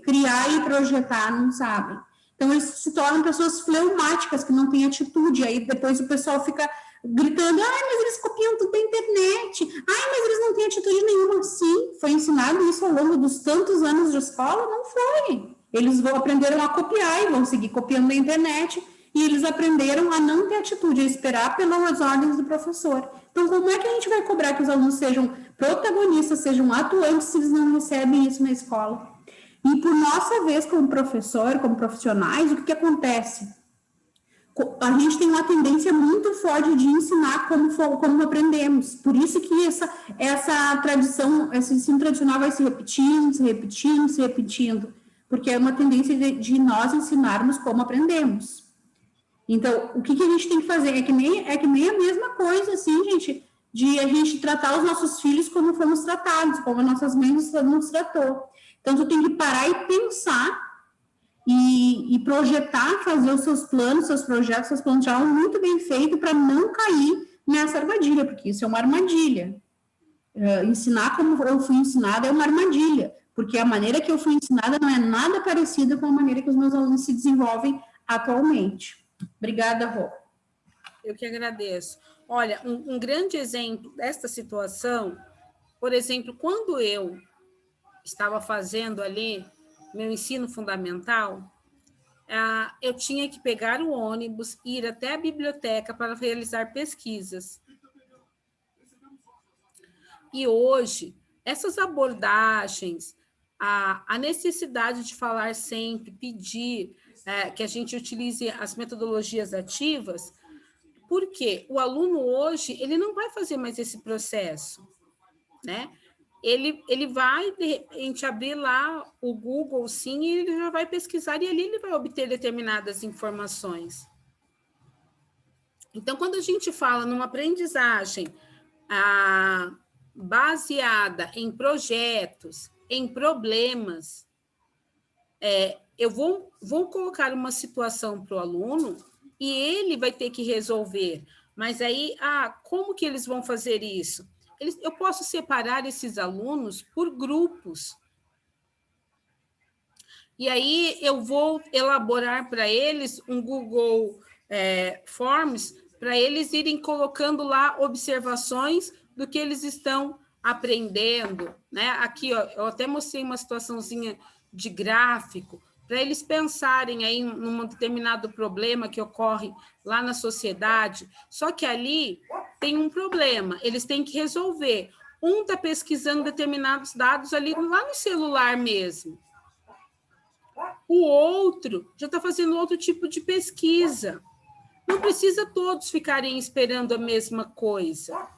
criar e projetar, não sabem. Então, eles se tornam pessoas fleumáticas, que não têm atitude, aí depois o pessoal fica gritando, mas eles copiam tudo da internet, mas eles não têm atitude nenhuma. Sim, foi ensinado isso ao longo dos tantos anos de escola? Não foi. Eles aprenderam a copiar e vão seguir copiando da internet, e eles aprenderam a não ter atitude, a esperar pelas ordens do professor. Então, como é que a gente vai cobrar que os alunos sejam protagonistas, sejam atuantes, se eles não recebem isso na escola? E por nossa vez, como professor, como profissionais, o que acontece? A gente tem uma tendência muito forte de ensinar como aprendemos. Por isso que essa tradição, esse ensino tradicional vai se repetindo, porque é uma tendência de nós ensinarmos como aprendemos. Então, o que a gente tem que fazer? É que nem a mesma coisa, assim, gente, de a gente tratar os nossos filhos como fomos tratados, como as nossas mães nos tratou. Então, tu tem que parar e pensar e projetar, fazer os seus planos, seus projetos, seus planos de aula muito bem feito para não cair nessa armadilha, porque isso é uma armadilha. Ensinar como eu fui ensinada é uma armadilha, porque a maneira que eu fui ensinada não é nada parecida com a maneira que os meus alunos se desenvolvem atualmente. Obrigada, Rô. Eu que agradeço. Olha, um grande exemplo desta situação, por exemplo, quando eu estava fazendo ali meu ensino fundamental, eu tinha que pegar o ônibus e ir até a biblioteca para realizar pesquisas. E hoje, essas abordagens, a necessidade de falar sempre, pedir que a gente utilize as metodologias ativas, porque o aluno hoje, ele não vai fazer mais esse processo, né? Ele vai, de repente, abrir lá o Google, sim, e ele já vai pesquisar, e ali ele vai obter determinadas informações. Então, quando a gente fala numa aprendizagem baseada em projetos, em problemas, eu vou colocar uma situação para o aluno e ele vai ter que resolver. Mas aí, como que eles vão fazer isso? Eu posso separar esses alunos por grupos. E aí eu vou elaborar para eles um Google Forms para eles irem colocando lá observações do que eles estão aprendendo, né? Aqui, ó, eu até mostrei uma situaçãozinha de gráfico para eles pensarem aí num determinado problema que ocorre lá na sociedade. Só que ali tem um problema, eles têm que resolver. Um está pesquisando determinados dados ali lá no celular mesmo. O outro já está fazendo outro tipo de pesquisa. Não precisa todos ficarem esperando a mesma coisa.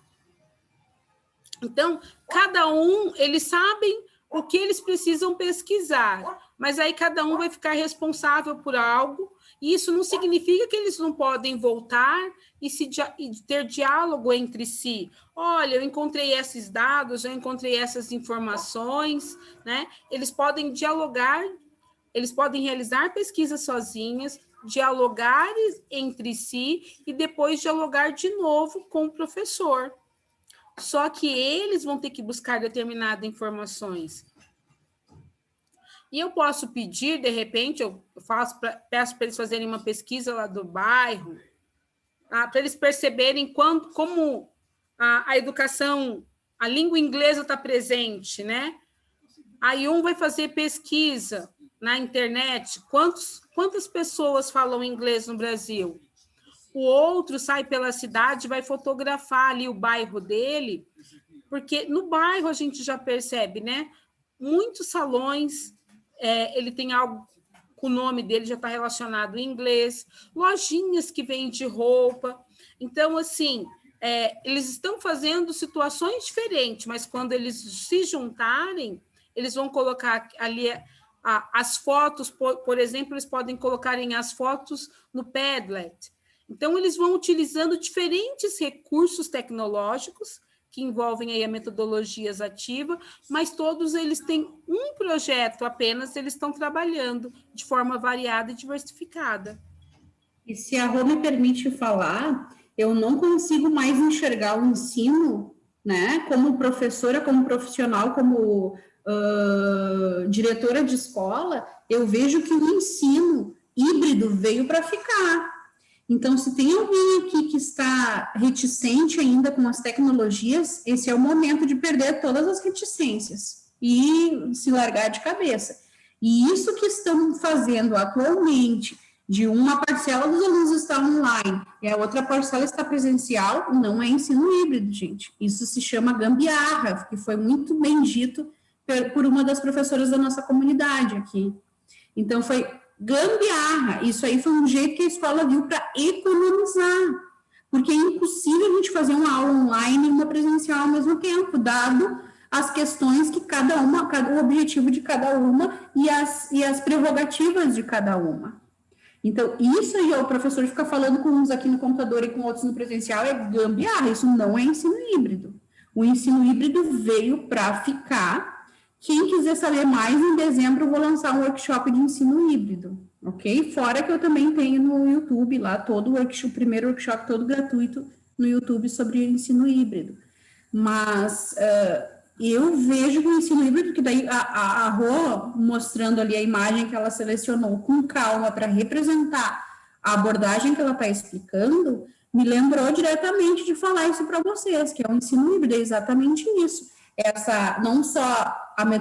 Então, cada um, eles sabem o que eles precisam pesquisar, mas aí cada um vai ficar responsável por algo, e isso não significa que eles não podem voltar e ter diálogo entre si. Olha, eu encontrei esses dados, eu encontrei essas informações, né? Eles podem dialogar, eles podem realizar pesquisas sozinhas, dialogar entre si e depois dialogar de novo com o professor. Só que eles vão ter que buscar determinadas informações. E eu posso pedir, de repente, peço para eles fazerem uma pesquisa lá do bairro, para eles perceberem como a educação, a língua inglesa está presente, né? Aí um vai fazer pesquisa na internet, quantas pessoas falam inglês no Brasil? O outro sai pela cidade, vai fotografar ali o bairro dele, porque no bairro a gente já percebe, né? Muitos salões, ele tem algo com o nome dele, já está relacionado em inglês, lojinhas que vendem roupa. Então, assim, eles estão fazendo situações diferentes, mas quando eles se juntarem, eles vão colocar ali as fotos, por exemplo, eles podem colocarem as fotos no Padlet. Então, eles vão utilizando diferentes recursos tecnológicos que envolvem aí a metodologias ativa, mas todos eles têm um projeto apenas, eles estão trabalhando de forma variada e diversificada. E se a Rô me permite falar, eu não consigo mais enxergar o ensino, né, como professora, como profissional, como diretora de escola, eu vejo que o ensino híbrido veio para ficar. Então, se tem alguém aqui que está reticente ainda com as tecnologias, esse é o momento de perder todas as reticências e se largar de cabeça. E isso que estão fazendo atualmente, de uma parcela dos alunos está online e a outra parcela está presencial, não é ensino híbrido, gente. Isso se chama gambiarra, que foi muito bem dito por uma das professoras da nossa comunidade aqui. Então, foi gambiarra. Isso aí foi um jeito que a escola viu para economizar, porque é impossível a gente fazer uma aula online e uma presencial ao mesmo tempo, dado as questões que o objetivo de cada uma e as prerrogativas de cada uma. Então, isso aí, o professor fica falando com uns aqui no computador e com outros no presencial, é gambiarra, isso não é ensino híbrido. O ensino híbrido veio para ficar. Quem quiser saber mais, em dezembro eu vou lançar um workshop de ensino híbrido, ok? Fora que eu também tenho no YouTube lá todo o primeiro workshop todo gratuito no YouTube sobre ensino híbrido. Mas eu vejo que o ensino híbrido, que daí a Rô mostrando ali a imagem que ela selecionou com calma para representar a abordagem que ela está explicando, me lembrou diretamente de falar isso para vocês, que é o ensino híbrido, é exatamente isso. Não só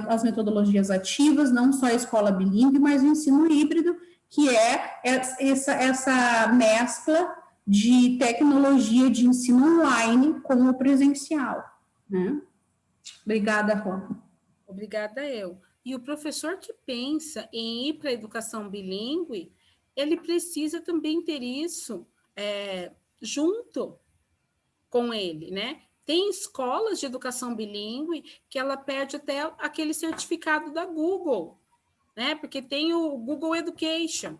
as metodologias ativas, não só a escola bilíngue, mas o ensino híbrido, que é essa mescla de tecnologia de ensino online com o presencial, né? Obrigada, Rô. Obrigada, eu. E o professor que pensa em ir para a educação bilíngue, ele precisa também ter isso junto com ele, né? Tem escolas de educação bilíngue que ela perde até aquele certificado da Google, né? Porque tem o Google Education,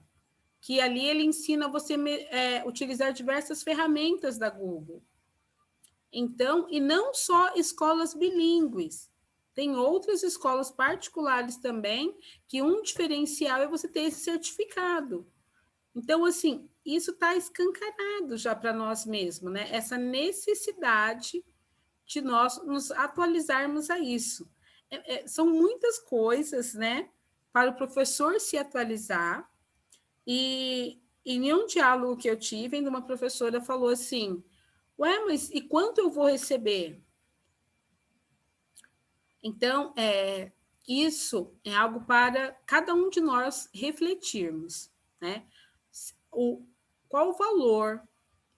que ali ele ensina você utilizar diversas ferramentas da Google. Então, e não só escolas bilíngues, tem outras escolas particulares também, que um diferencial é você ter esse certificado. Então, assim, isso está escancarado já para nós mesmos, né? Essa necessidade de nós nos atualizarmos a isso. São muitas coisas, né, para o professor se atualizar. E em um diálogo que eu tive, uma professora falou assim: ué, mas e quanto eu vou receber? Então, isso é algo para cada um de nós refletirmos, né? Qual o valor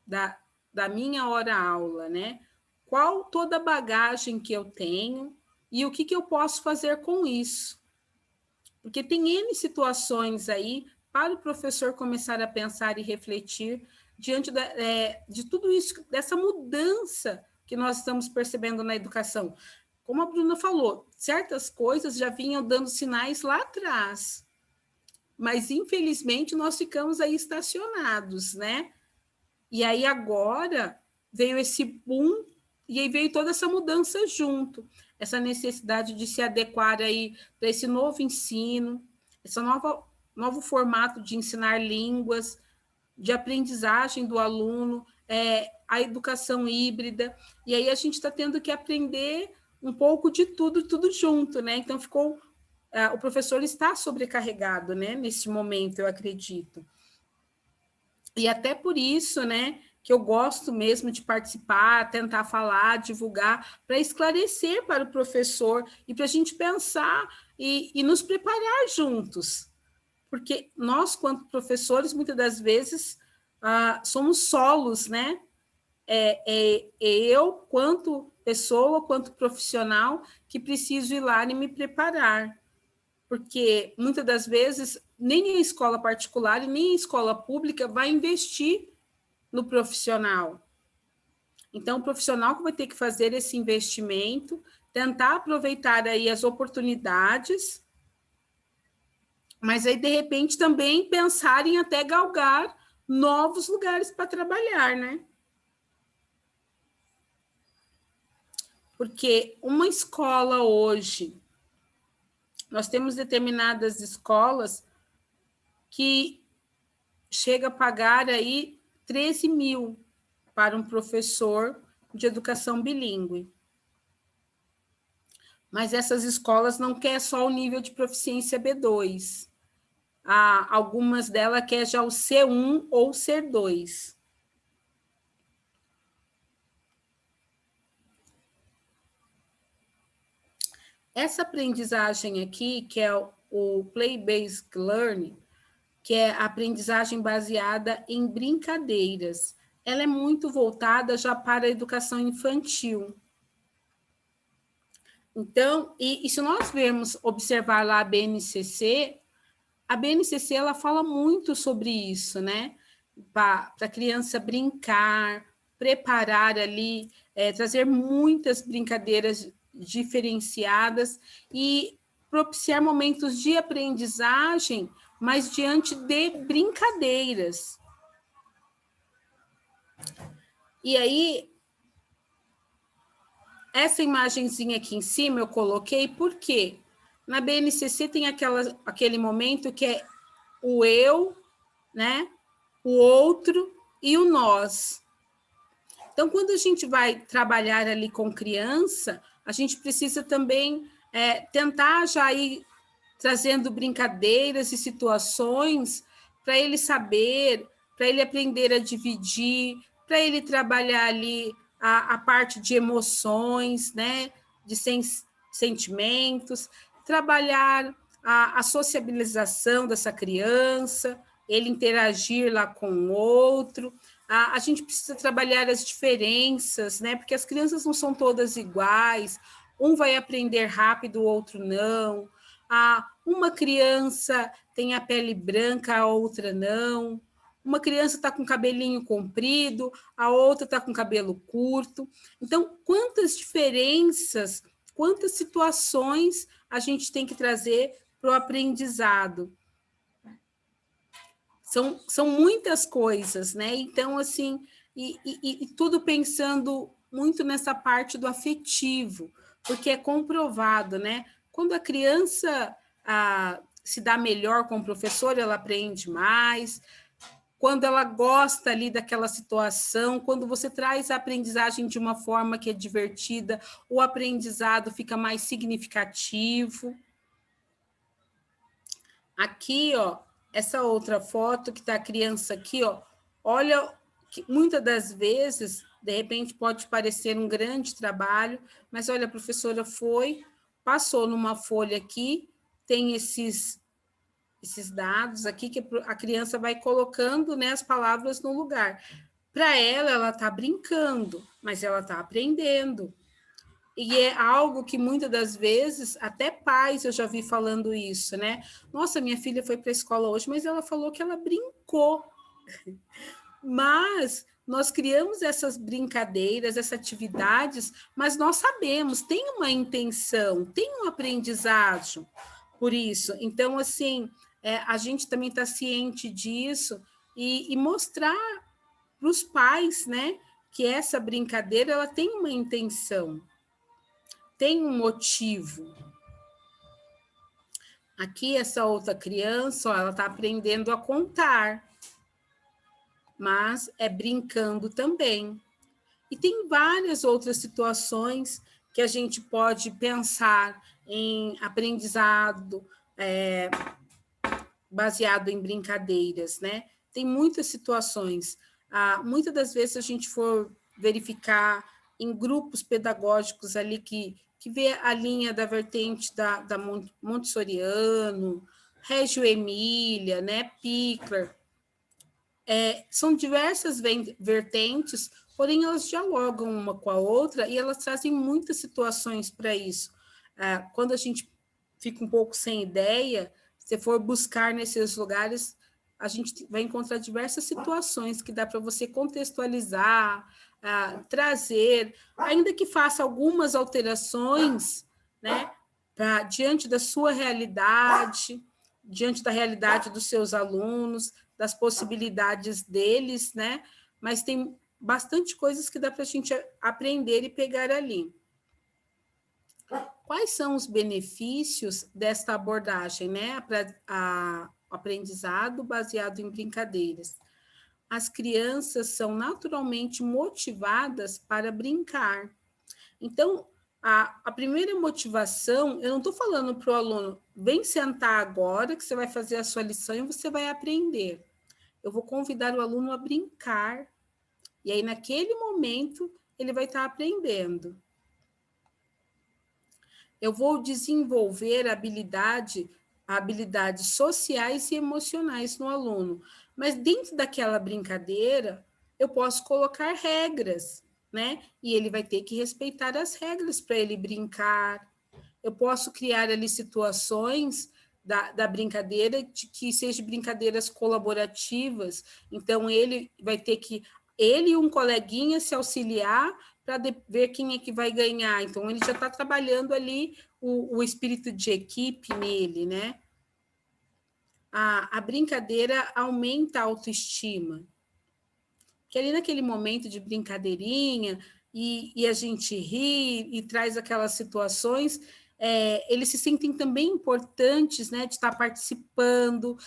da minha hora-aula, né? Qual toda a bagagem que eu tenho e o que eu posso fazer com isso? porque tem N situações aí para o professor começar a pensar e refletir diante de tudo isso, dessa mudança que nós estamos percebendo na educação. Como a Bruna falou, certas coisas já vinham dando sinais lá atrás, mas infelizmente nós ficamos aí estacionados, né? E aí agora veio esse boom e aí veio toda essa mudança junto, essa necessidade de se adequar aí para esse novo ensino, esse novo formato de ensinar línguas, de aprendizagem do aluno, a educação híbrida, e aí a gente está tendo que aprender um pouco de tudo junto, né? Então o professor está sobrecarregado, né? Nesse momento, eu acredito. E até por isso, né, que eu gosto mesmo de participar, tentar falar, divulgar, para esclarecer para o professor e para a gente pensar e nos preparar juntos. Porque nós, quanto professores, muitas das vezes somos solos, né? Eu, quanto pessoa, quanto profissional, que preciso ir lá e me preparar. Porque muitas das vezes nem a escola particular e nem a escola pública vai investir no profissional. Então, o profissional que vai ter que fazer esse investimento, tentar aproveitar aí as oportunidades, mas aí, de repente, também pensar em até galgar novos lugares para trabalhar, né? Porque uma escola hoje, nós temos determinadas escolas que chega a pagar aí 13 mil para um professor de educação bilíngue. Mas essas escolas não querem só o nível de proficiência B2. Algumas delas querem já o C1 ou C2. Essa aprendizagem aqui, que é o Play-Based Learning, que é a aprendizagem baseada em brincadeiras, ela é muito voltada já para a educação infantil. Então, e se nós observar lá a BNCC ela fala muito sobre isso, né? Para a criança brincar, preparar ali, trazer muitas brincadeiras diferenciadas e propiciar momentos de aprendizagem, mas diante de brincadeiras. E aí, essa imagenzinha aqui em cima eu coloquei porque na BNCC tem aquele momento que é o eu, né? O outro e o nós. Então, quando a gente vai trabalhar ali com criança, a gente precisa também tentar já ir trazendo brincadeiras e situações para ele saber, para ele aprender a dividir, para ele trabalhar ali a parte de emoções, né, de sentimentos, trabalhar a sociabilização dessa criança, ele interagir lá com o outro. A gente precisa trabalhar as diferenças, né, porque as crianças não são todas iguais, um vai aprender rápido, o outro não. Uma criança tem a pele branca, a outra não. Uma criança está com cabelinho comprido, a outra está com cabelo curto. Então, quantas diferenças, quantas situações a gente tem que trazer para o aprendizado? São muitas coisas, né? Então, assim, e tudo pensando muito nessa parte do afetivo, porque é comprovado, né? Quando a criança se dá melhor com o professor, ela aprende mais. Quando ela gosta ali daquela situação, quando você traz a aprendizagem de uma forma que é divertida, o aprendizado fica mais significativo. Aqui, ó, essa outra foto que está a criança aqui, ó, olha que muitas das vezes, de repente, pode parecer um grande trabalho, mas olha, a professora passou numa folha aqui, tem esses dados aqui que a criança vai colocando, né, as palavras no lugar. Para ela está brincando, mas ela está aprendendo. E é algo que muitas das vezes, até pais eu já vi falando isso, né? Nossa, minha filha foi para a escola hoje, mas ela falou que ela brincou. Mas nós criamos essas brincadeiras, essas atividades, mas nós sabemos, tem uma intenção, tem um aprendizado por isso. Então, assim, a gente também está ciente disso e mostrar para os pais, né, que essa brincadeira ela tem uma intenção, tem um motivo. Aqui, essa outra criança, ó, ela está aprendendo a contar, mas é brincando também. E tem várias outras situações que a gente pode pensar em aprendizado baseado em brincadeiras, né? Tem muitas situações. Muitas das vezes, se a gente for verificar em grupos pedagógicos ali que vê a linha da vertente da Montessoriano, Reggio Emília, né? Pickler, são diversas vertentes, porém elas dialogam uma com a outra e elas trazem muitas situações para isso. Quando a gente fica um pouco sem ideia, se for buscar nesses lugares, a gente vai encontrar diversas situações que dá para você contextualizar, trazer, ainda que faça algumas alterações, né, diante da sua realidade, diante da realidade dos seus alunos, das possibilidades deles, né? Mas tem bastante coisas que dá para a gente aprender e pegar ali. Quais são os benefícios desta abordagem, né? Aprendizado baseado em brincadeiras. As crianças são naturalmente motivadas para brincar. Então, a primeira motivação, eu não estou falando para o aluno, vem sentar agora que você vai fazer a sua lição e você vai aprender. Eu vou convidar o aluno a brincar. E aí, naquele momento, ele vai estar aprendendo. Eu vou desenvolver habilidades sociais e emocionais no aluno. Mas dentro daquela brincadeira, eu posso colocar regras, né? E ele vai ter que respeitar as regras para ele brincar. Eu posso criar ali situações da brincadeira de que sejam brincadeiras colaborativas. Então, ele vai ter que, ele e um coleguinha se auxiliar para ver quem é que vai ganhar. Então, ele já está trabalhando ali o espírito de equipe nele, né? A brincadeira aumenta a autoestima. Que ali naquele momento de brincadeirinha, e a gente ri e traz aquelas situações, eles se sentem também importantes, né, de estar participando,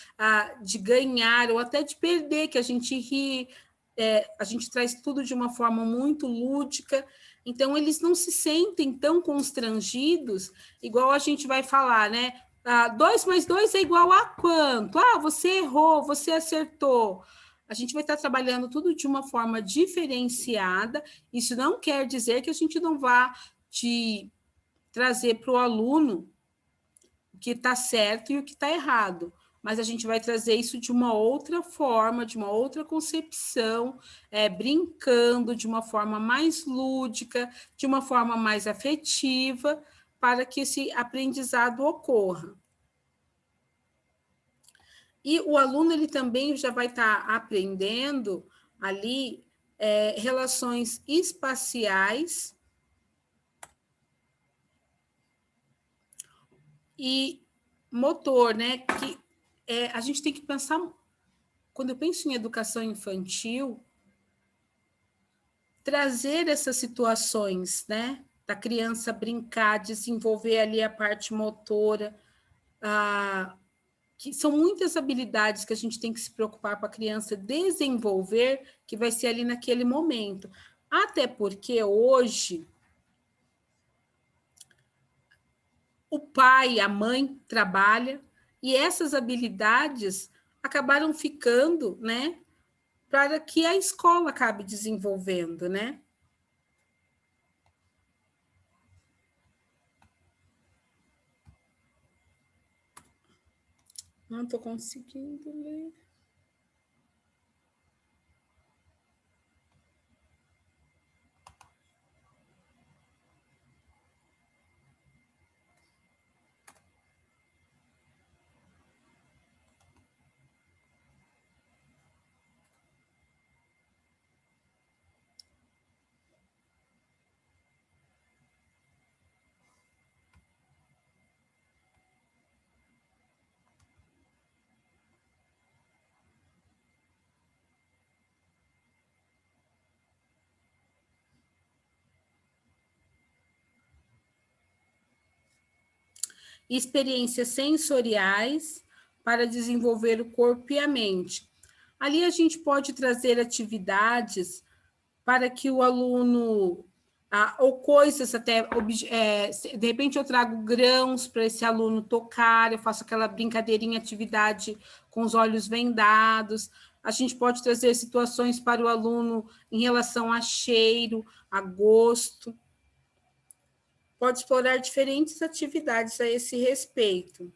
de ganhar ou até de perder, que a gente ri, a gente traz tudo de uma forma muito lúdica, então eles não se sentem tão constrangidos, igual a gente vai falar, né? 2 mais 2 é igual a quanto? Você errou, você acertou. A gente vai estar trabalhando tudo de uma forma diferenciada. Isso não quer dizer que a gente não vá trazer para o aluno o que está certo e o que está errado, mas a gente vai trazer isso de uma outra forma, de uma outra concepção, brincando de uma forma mais lúdica, de uma forma mais afetiva, para que esse aprendizado ocorra. E o aluno ele também já vai estar aprendendo ali relações espaciais e motor, né? Que a gente tem que pensar, quando eu penso em educação infantil, trazer essas situações, né? Da criança brincar, desenvolver ali a parte motora, que são muitas habilidades que a gente tem que se preocupar para a criança desenvolver, que vai ser ali naquele momento. Até porque hoje o pai, a mãe trabalha e essas habilidades acabaram ficando, né, para que a escola acabe desenvolvendo, né? Não estou conseguindo ler. experiências sensoriais para desenvolver o corpo e a mente. Ali a gente pode trazer atividades para que o aluno, ou coisas até, de repente eu trago grãos para esse aluno tocar, eu faço aquela brincadeirinha, atividade com os olhos vendados. A gente pode trazer situações para o aluno em relação a cheiro, a gosto. Pode explorar diferentes atividades a esse respeito.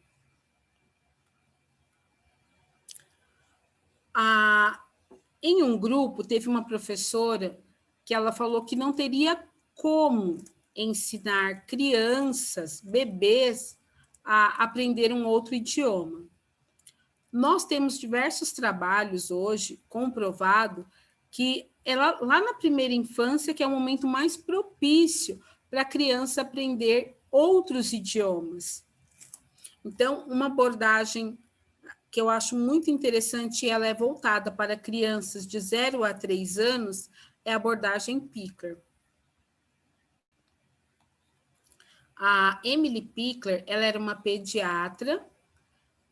Em um grupo, teve uma professora que ela falou que não teria como ensinar crianças, bebês, a aprender um outro idioma. Nós temos diversos trabalhos hoje comprovado que lá na primeira infância que é o momento mais propício para a criança aprender outros idiomas. Então, uma abordagem que eu acho muito interessante e ela é voltada para crianças de 0 a 3 anos, é a abordagem Pickler. A Emily Pickler, ela era uma pediatra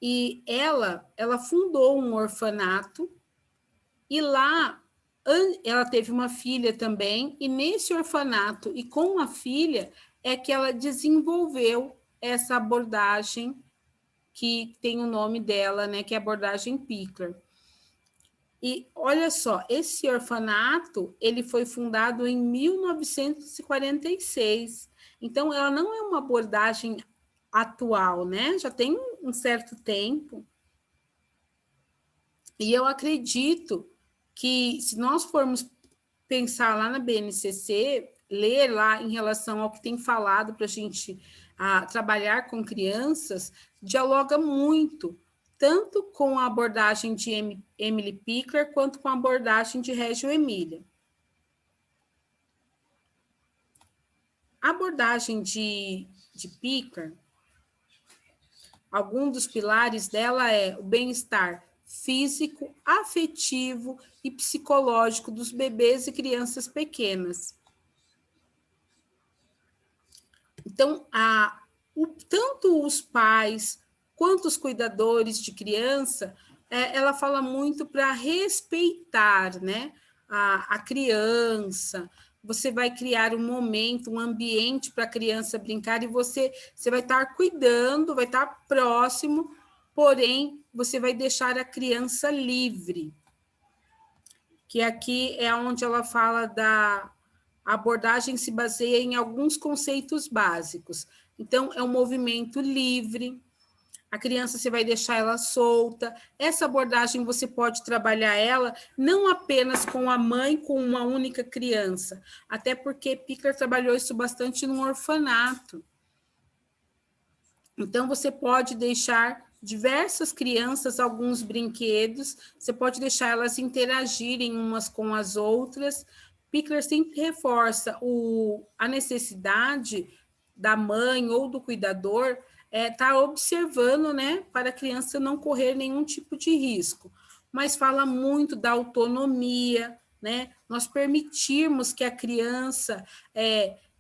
e ela fundou um orfanato e lá ela teve uma filha também e nesse orfanato e com a filha é que ela desenvolveu essa abordagem que tem o nome dela, né, que é a abordagem Pickler. E olha só, esse orfanato, ele foi fundado em 1946. Então, ela não é uma abordagem atual, né? Já tem um certo tempo. E eu acredito que, se nós formos pensar lá na BNCC, ler lá em relação ao que tem falado para a gente trabalhar com crianças, dialoga muito, tanto com a abordagem de Emily Pickler, quanto com a abordagem de Reggio Emilia. A abordagem de Pickler, algum dos pilares dela é o bem-estar físico, afetivo e psicológico dos bebês e crianças pequenas. Então, tanto os pais quanto os cuidadores de criança, ela fala muito para respeitar, né, a criança. Você vai criar um momento, um ambiente para a criança brincar e você vai estar cuidando, vai estar próximo, porém, você vai deixar a criança livre. Que aqui é onde ela fala a abordagem se baseia em alguns conceitos básicos. Então, é um movimento livre, a criança você vai deixar ela solta. Essa abordagem você pode trabalhar ela não apenas com a mãe, com uma única criança, até porque Pickler trabalhou isso bastante no orfanato. Então, você pode deixar diversas crianças, alguns brinquedos, você pode deixar elas interagirem umas com as outras. Pickler sempre reforça a necessidade da mãe ou do cuidador estar observando, né, para a criança não correr nenhum tipo de risco. Mas fala muito da autonomia, né? Nós permitirmos que a criança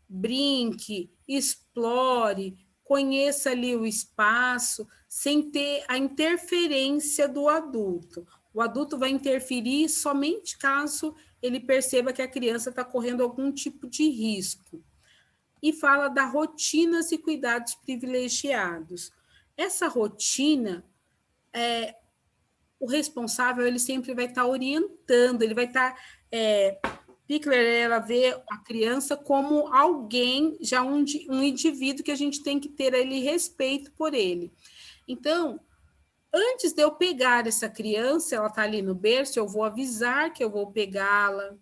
brinque, explore, conheça ali o espaço, sem ter a interferência do adulto. O adulto vai interferir somente caso ele perceba que a criança está correndo algum tipo de risco. E fala da rotinas e cuidados privilegiados. Essa rotina, o responsável ele sempre vai estar orientando, ele vai estar... Pickler, ela vê a criança como alguém, já um indivíduo que a gente tem que ter ali respeito por ele. Então, antes de eu pegar essa criança, ela está ali no berço, eu vou avisar que eu vou pegá-la,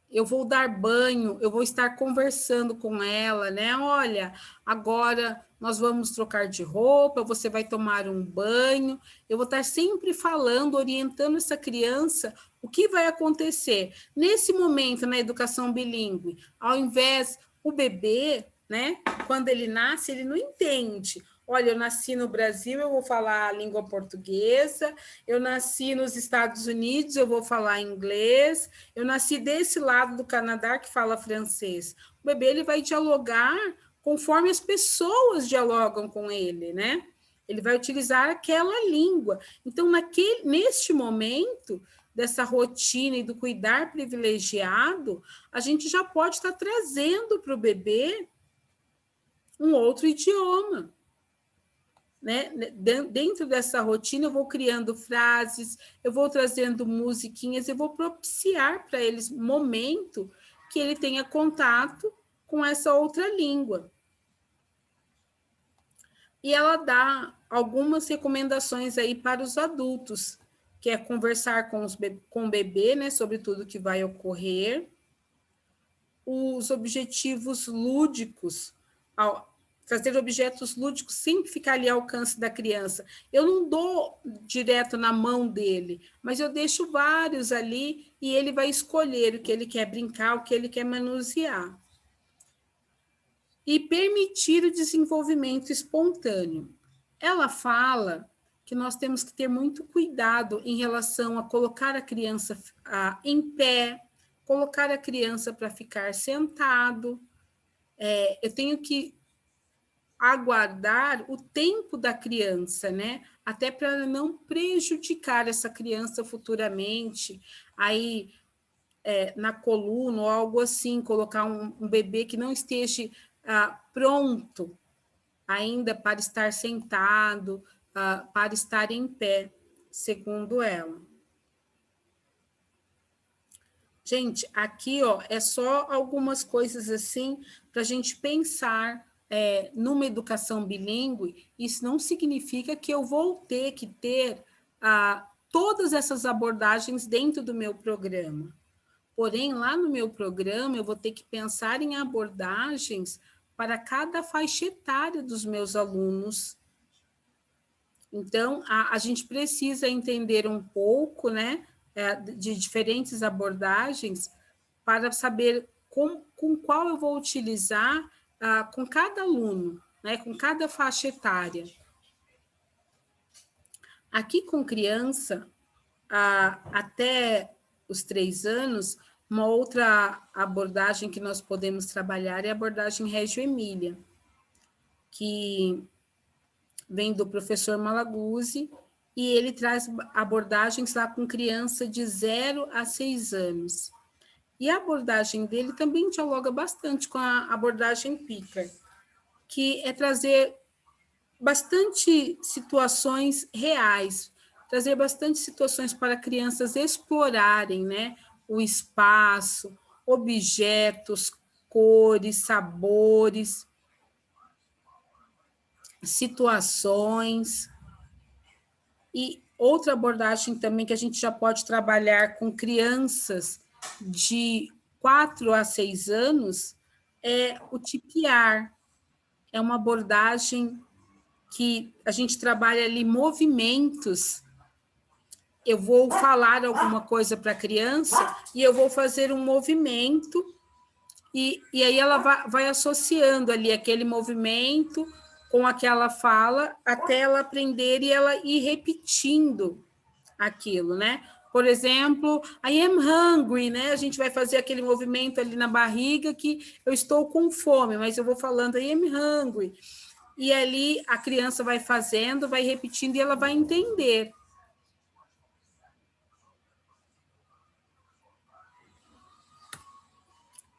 eu vou dar banho, eu vou estar conversando com ela, né? Olha, agora nós vamos trocar de roupa, você vai tomar um banho. Eu vou estar sempre falando, orientando essa criança o que vai acontecer. Nesse momento, na educação bilíngue, ao invés, o bebê, né? Quando ele nasce, ele não entende. Olha, eu nasci no Brasil, eu vou falar a língua portuguesa, eu nasci nos Estados Unidos, eu vou falar inglês, eu nasci desse lado do Canadá que fala francês. O bebê ele vai dialogar conforme as pessoas dialogam com ele, né? Ele vai utilizar aquela língua. Então, neste momento dessa rotina e do cuidar privilegiado, a gente já pode estar trazendo para o bebê um outro idioma. Né? Dentro dessa rotina, eu vou criando frases, eu vou trazendo musiquinhas, eu vou propiciar para eles momento que ele tenha contato com essa outra língua. E ela dá algumas recomendações aí para os adultos, que é conversar com o bebê, né, sobre tudo que vai ocorrer, os objetivos lúdicos, trazer objetos lúdicos sempre ficar ali ao alcance da criança. Eu não dou direto na mão dele, mas eu deixo vários ali e ele vai escolher o que ele quer brincar, o que ele quer manusear. E permitir o desenvolvimento espontâneo. Ela fala que nós temos que ter muito cuidado em relação a colocar a criança em pé, colocar a criança para ficar sentado. Eu tenho que aguardar o tempo da criança, né? Até para não prejudicar essa criança futuramente. Aí, na coluna ou algo assim, colocar um bebê que não esteja pronto ainda para estar sentado, para estar em pé, segundo ela. Gente, aqui ó, é só algumas coisas assim para a gente pensar numa educação bilíngue. Isso não significa que eu vou ter que ter todas essas abordagens dentro do meu programa. Porém, lá no meu programa, eu vou ter que pensar em abordagens para cada faixa etária dos meus alunos. Então, a gente precisa entender um pouco, né, de diferentes abordagens para saber com qual eu vou utilizar com cada aluno, né, com cada faixa etária. Aqui com criança, até os 3 anos, uma outra abordagem que nós podemos trabalhar é a abordagem Reggio Emília, que vem do professor Malaguzzi, e ele traz abordagens lá com criança de 0 a 6 anos. E a abordagem dele também dialoga bastante com a abordagem Picker, que é trazer bastante situações reais, trazer bastante situações para crianças explorarem, né, o espaço, objetos, cores, sabores, situações. E outra abordagem também que a gente já pode trabalhar com crianças de 4 a 6 anos é o tipiar. É uma abordagem que a gente trabalha ali movimentos. Eu vou falar alguma coisa para a criança e eu vou fazer um movimento e aí ela vai associando ali aquele movimento com aquela fala até ela aprender e ela ir repetindo aquilo, né? Por exemplo, I am hungry, né? A gente vai fazer aquele movimento ali na barriga que eu estou com fome, mas eu vou falando I am hungry. E ali a criança vai fazendo, vai repetindo e ela vai entender.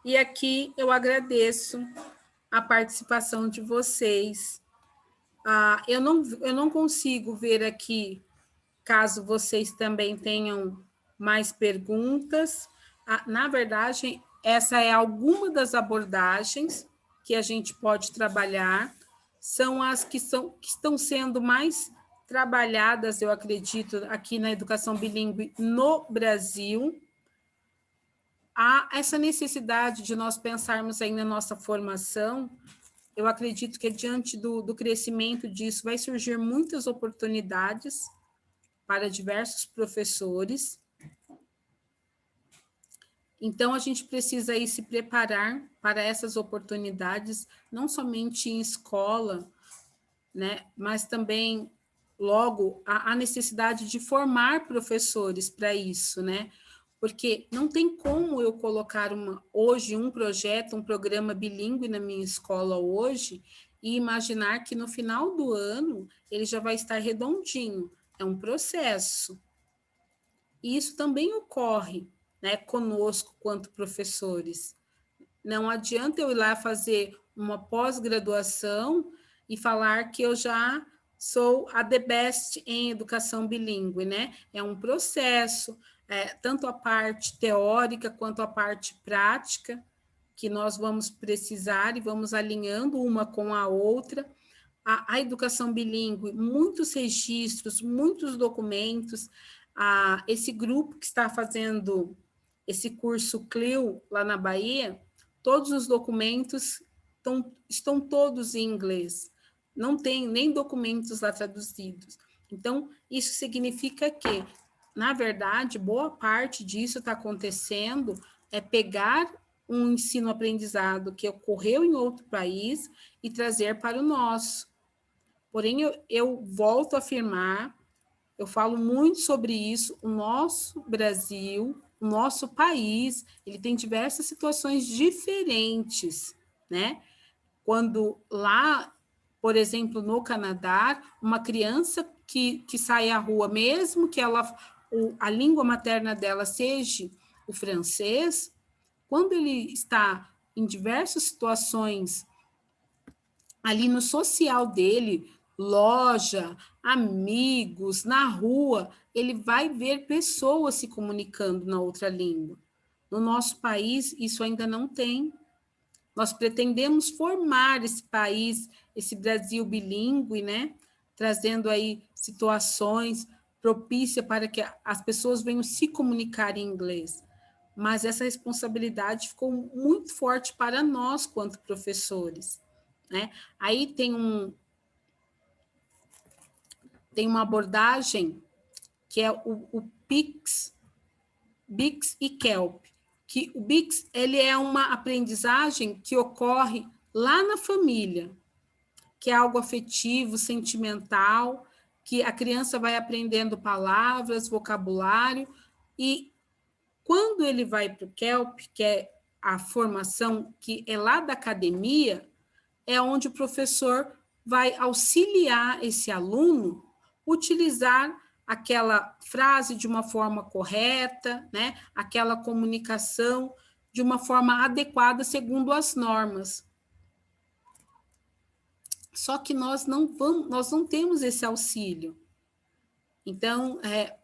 E aqui eu agradeço a participação de vocês. Eu não consigo ver aqui, caso vocês também tenham mais perguntas. Na verdade, essa é alguma das abordagens que a gente pode trabalhar, são as que estão sendo mais trabalhadas, eu acredito, aqui na educação bilíngue no Brasil. Há essa necessidade de nós pensarmos aí na nossa formação. Eu acredito que, diante do crescimento disso, vai surgir muitas oportunidades para diversos professores. Então, a gente precisa aí se preparar para essas oportunidades, não somente em escola, né, mas também, logo, a necessidade de formar professores para isso, né? porque não tem como eu colocar hoje um projeto, um programa bilíngue na minha escola hoje e imaginar que no final do ano ele já vai estar redondinho. É um processo. E isso também ocorre, né, conosco, quanto professores. Não adianta eu ir lá fazer uma pós-graduação e falar que eu já sou a the best em educação bilíngue, né? É um processo, tanto a parte teórica quanto a parte prática, que nós vamos precisar e vamos alinhando uma com a outra. A educação bilíngue, muitos registros, muitos documentos. Esse grupo que está fazendo esse curso CLIO lá na Bahia, todos os documentos estão todos em inglês. Não tem nem documentos lá traduzidos. Então, isso significa que, na verdade, boa parte disso está acontecendo é pegar um ensino-aprendizado que ocorreu em outro país e trazer para o nosso. Porém, eu volto a afirmar, eu falo muito sobre isso, o nosso Brasil, o nosso país, ele tem diversas situações diferentes, né? Quando lá, por exemplo, no Canadá, uma criança que sai à rua, mesmo que a língua materna dela seja o francês, quando ele está em diversas situações ali no social dele, loja, amigos, na rua, ele vai ver pessoas se comunicando na outra língua. No nosso país, isso ainda não tem. Nós pretendemos formar esse país, esse Brasil bilíngue, né? Trazendo aí situações propícias para que as pessoas venham se comunicar em inglês. Mas essa responsabilidade ficou muito forte para nós, quanto professores, né? Aí tem uma abordagem que é o BICS e KELP, que o BICS ele é uma aprendizagem que ocorre lá na família, que é algo afetivo, sentimental, que a criança vai aprendendo palavras, vocabulário, e quando ele vai para o KELP, que é a formação que é lá da academia, é onde o professor vai auxiliar esse aluno utilizar aquela frase de uma forma correta, né? Aquela comunicação de uma forma adequada segundo as normas. Só que nós não temos esse auxílio. Então,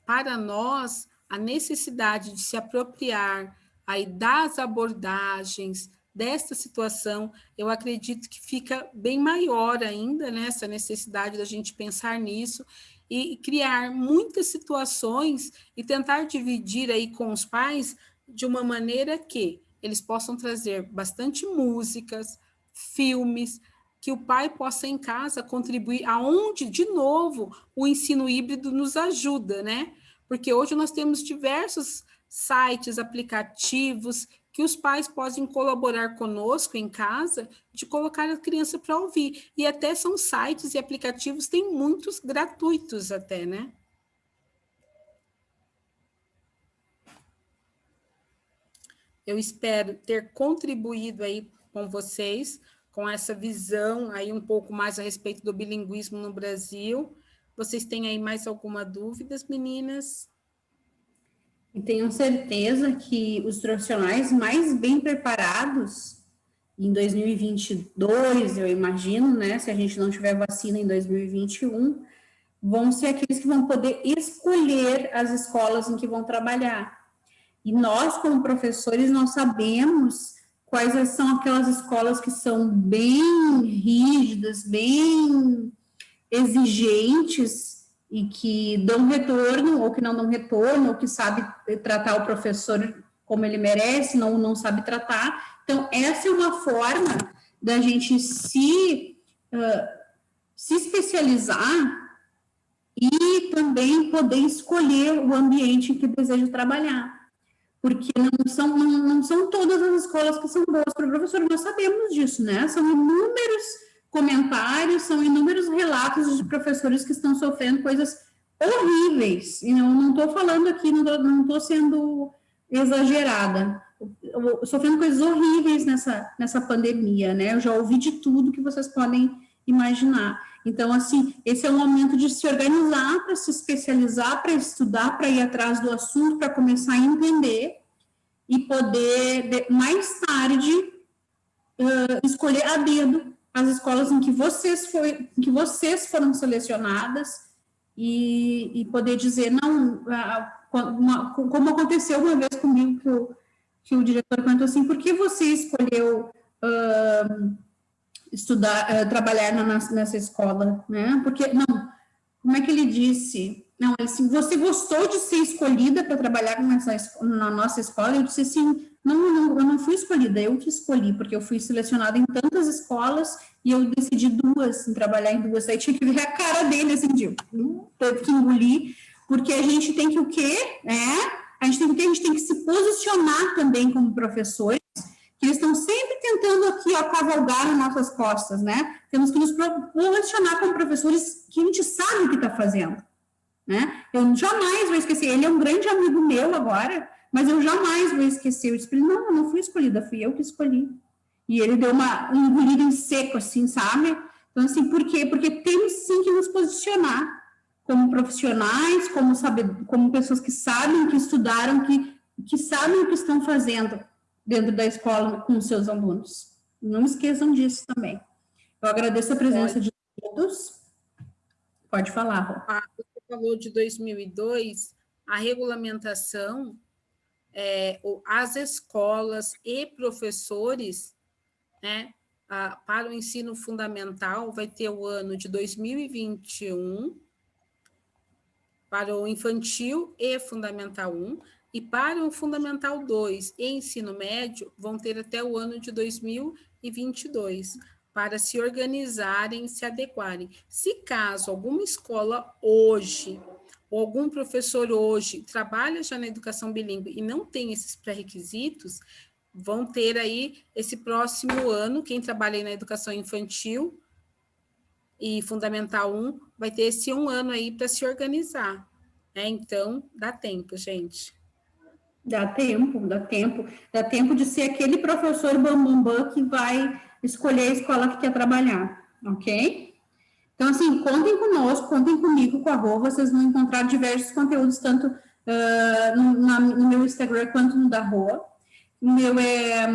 para nós, a necessidade de se apropriar aí das abordagens, desta situação, eu acredito que fica bem maior ainda, né, essa necessidade da gente pensar nisso e criar muitas situações e tentar dividir aí com os pais de uma maneira que eles possam trazer bastante músicas, filmes, que o pai possa em casa contribuir, aonde, de novo, o ensino híbrido nos ajuda, né? Porque hoje nós temos diversos sites, aplicativos, que os pais podem colaborar conosco em casa, de colocar a criança para ouvir. E até são sites e aplicativos, tem muitos gratuitos até, né? Eu espero ter contribuído aí com vocês, com essa visão aí um pouco mais a respeito do bilinguismo no Brasil. Vocês têm aí mais alguma dúvida, meninas? E tenho certeza que os profissionais mais bem preparados em 2022, eu imagino, né, se a gente não tiver vacina em 2021, vão ser aqueles que vão poder escolher as escolas em que vão trabalhar. E nós, como professores, nós sabemos quais são aquelas escolas que são bem rígidas, bem exigentes e que dão retorno, ou que não dão retorno, ou que sabe tratar o professor como ele merece, não sabe tratar. Então, essa é uma forma da gente se especializar e também poder escolher o ambiente em que deseja trabalhar. Porque não são todas as escolas que são boas para o professor, nós sabemos disso, né? São inúmeros comentários, são inúmeros relatos de professores que estão sofrendo coisas horríveis. E não estou falando aqui, não estou sendo exagerada, sofrendo coisas horríveis nessa pandemia, né? Eu já ouvi de tudo que vocês podem imaginar. Então, assim, esse é o momento de se organizar, para se especializar, para estudar, para ir atrás do assunto, para começar a entender e poder, mais tarde, escolher a dedo as escolas em que vocês foram selecionadas e poder dizer, não, como aconteceu uma vez comigo, que o diretor perguntou assim, por que você escolheu trabalhar nessa escola, né? Porque, não, como é que ele disse? Não, assim, você gostou de ser escolhida para trabalhar na nossa escola? Eu disse assim, não, eu não fui escolhida, eu que escolhi, porque eu fui selecionada em tantas escolas e eu decidi trabalhar em duas. Aí tinha que ver a cara dele, assim, teve que engolir, porque a gente tem que o quê? A gente tem que se posicionar também como professores, que eles estão sempre tentando aqui, cavalgar nas nossas costas, né? Temos que nos posicionar como professores que a gente sabe o que está fazendo, né? Eu jamais vou esquecer, ele é um grande amigo meu agora, mas eu jamais vou esquecer. Eu disse para ele, não, eu não fui escolhida, fui eu que escolhi. E ele deu um engolido em seco, assim, sabe? Então, assim, por quê? Porque temos sim que nos posicionar como profissionais, como pessoas que sabem, que estudaram, que sabem o que estão fazendo dentro da escola com os seus alunos. Não esqueçam disso também. Eu agradeço a presença de todos. Pode falar, Rô. Você falou de 2002, a regulamentação, as escolas e professores, né, para o ensino fundamental, vai ter o ano de 2021, para o infantil e fundamental 1, e para o Fundamental 2 e ensino médio, vão ter até o ano de 2022, para se organizarem, se adequarem. Se caso alguma escola hoje, ou algum professor hoje, trabalha já na educação bilíngue e não tem esses pré-requisitos, vão ter aí esse próximo ano, quem trabalha aí na educação infantil e Fundamental 1, vai ter esse um ano aí para se organizar. Então, dá tempo, gente. Dá tempo de ser aquele professor bambambam que vai escolher a escola que quer trabalhar, ok? Então, assim, contem conosco, contem comigo, com a Rô, vocês vão encontrar diversos conteúdos, tanto no meu Instagram quanto no da Rô. O meu é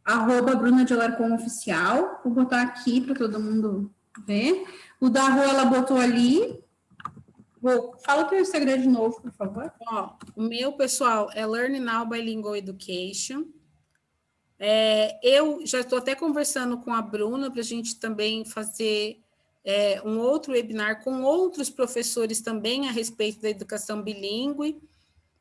@BrunaDeLarcon_oficial, vou botar aqui para todo mundo ver. O da Rô, ela botou ali. Fala o teu Instagram de novo, por favor. O meu, pessoal, é Learn Now Bilingual Education. Eu já estou até conversando com a Bruna para a gente também fazer um outro webinar com outros professores também a respeito da educação bilíngue,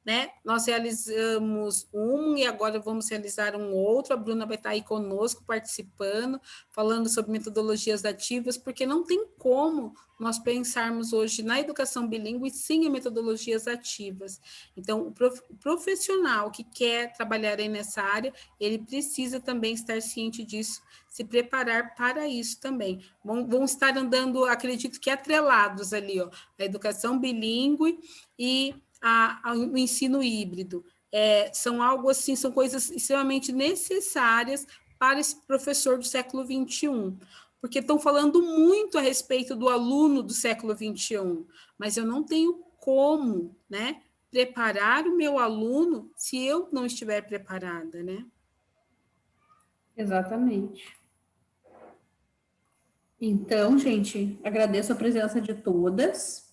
né? Nós realizamos e agora vamos realizar um outro. A Bruna vai estar aí conosco participando, falando sobre metodologias ativas, porque não tem como nós pensarmos hoje na educação bilíngue sem metodologias ativas. Então, o profissional que quer trabalhar aí nessa área, ele precisa também estar ciente disso, se preparar para isso também. Vão estar andando, acredito que atrelados ali, a educação bilíngue e o ensino híbrido. São algo assim, são coisas extremamente necessárias para esse professor do século XXI, porque estão falando muito a respeito do aluno do século XXI, mas eu não tenho como, né, preparar o meu aluno se eu não estiver preparada, né? Exatamente. Então, gente, agradeço a presença de todas.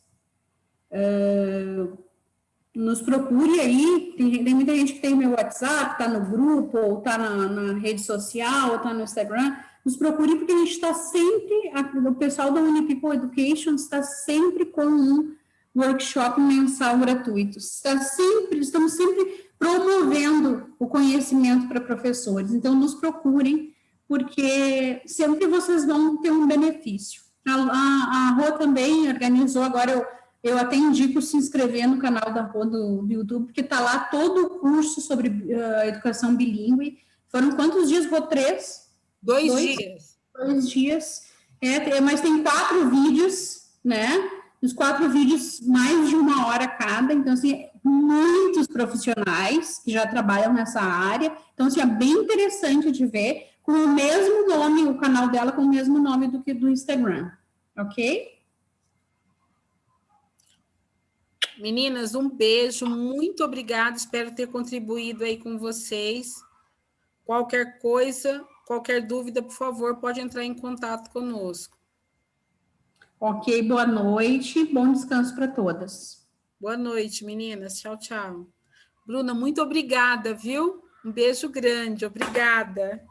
Nos procure aí, tem muita gente que tem meu WhatsApp, está no grupo, ou está na rede social, ou está no Instagram. Nos procure porque a gente está sempre, o pessoal da Unipeople Education está sempre com um workshop mensal gratuito. Estamos sempre promovendo o conhecimento para professores. Então, nos procurem, porque sempre vocês vão ter um benefício. A Rô também organizou, agora eu até indico se inscrever no canal da Rô do YouTube, porque está lá todo o curso sobre educação bilíngue. Foram quantos dias, Rô? 3? 2 dias. 2 dias. Mas tem 4 vídeos, né? Os 4 vídeos, mais de 1 hora cada. Então, assim, muitos profissionais que já trabalham nessa área. Então, assim, é bem interessante de ver, com o mesmo nome, o canal dela com o mesmo nome do que do Instagram, ok? Meninas, um beijo, muito obrigada, espero ter contribuído aí com vocês. Qualquer coisa, qualquer dúvida, por favor, pode entrar em contato conosco. Ok, boa noite, bom descanso para todas. Boa noite, meninas. Tchau, tchau. Bruna, muito obrigada, viu? Um beijo grande, obrigada.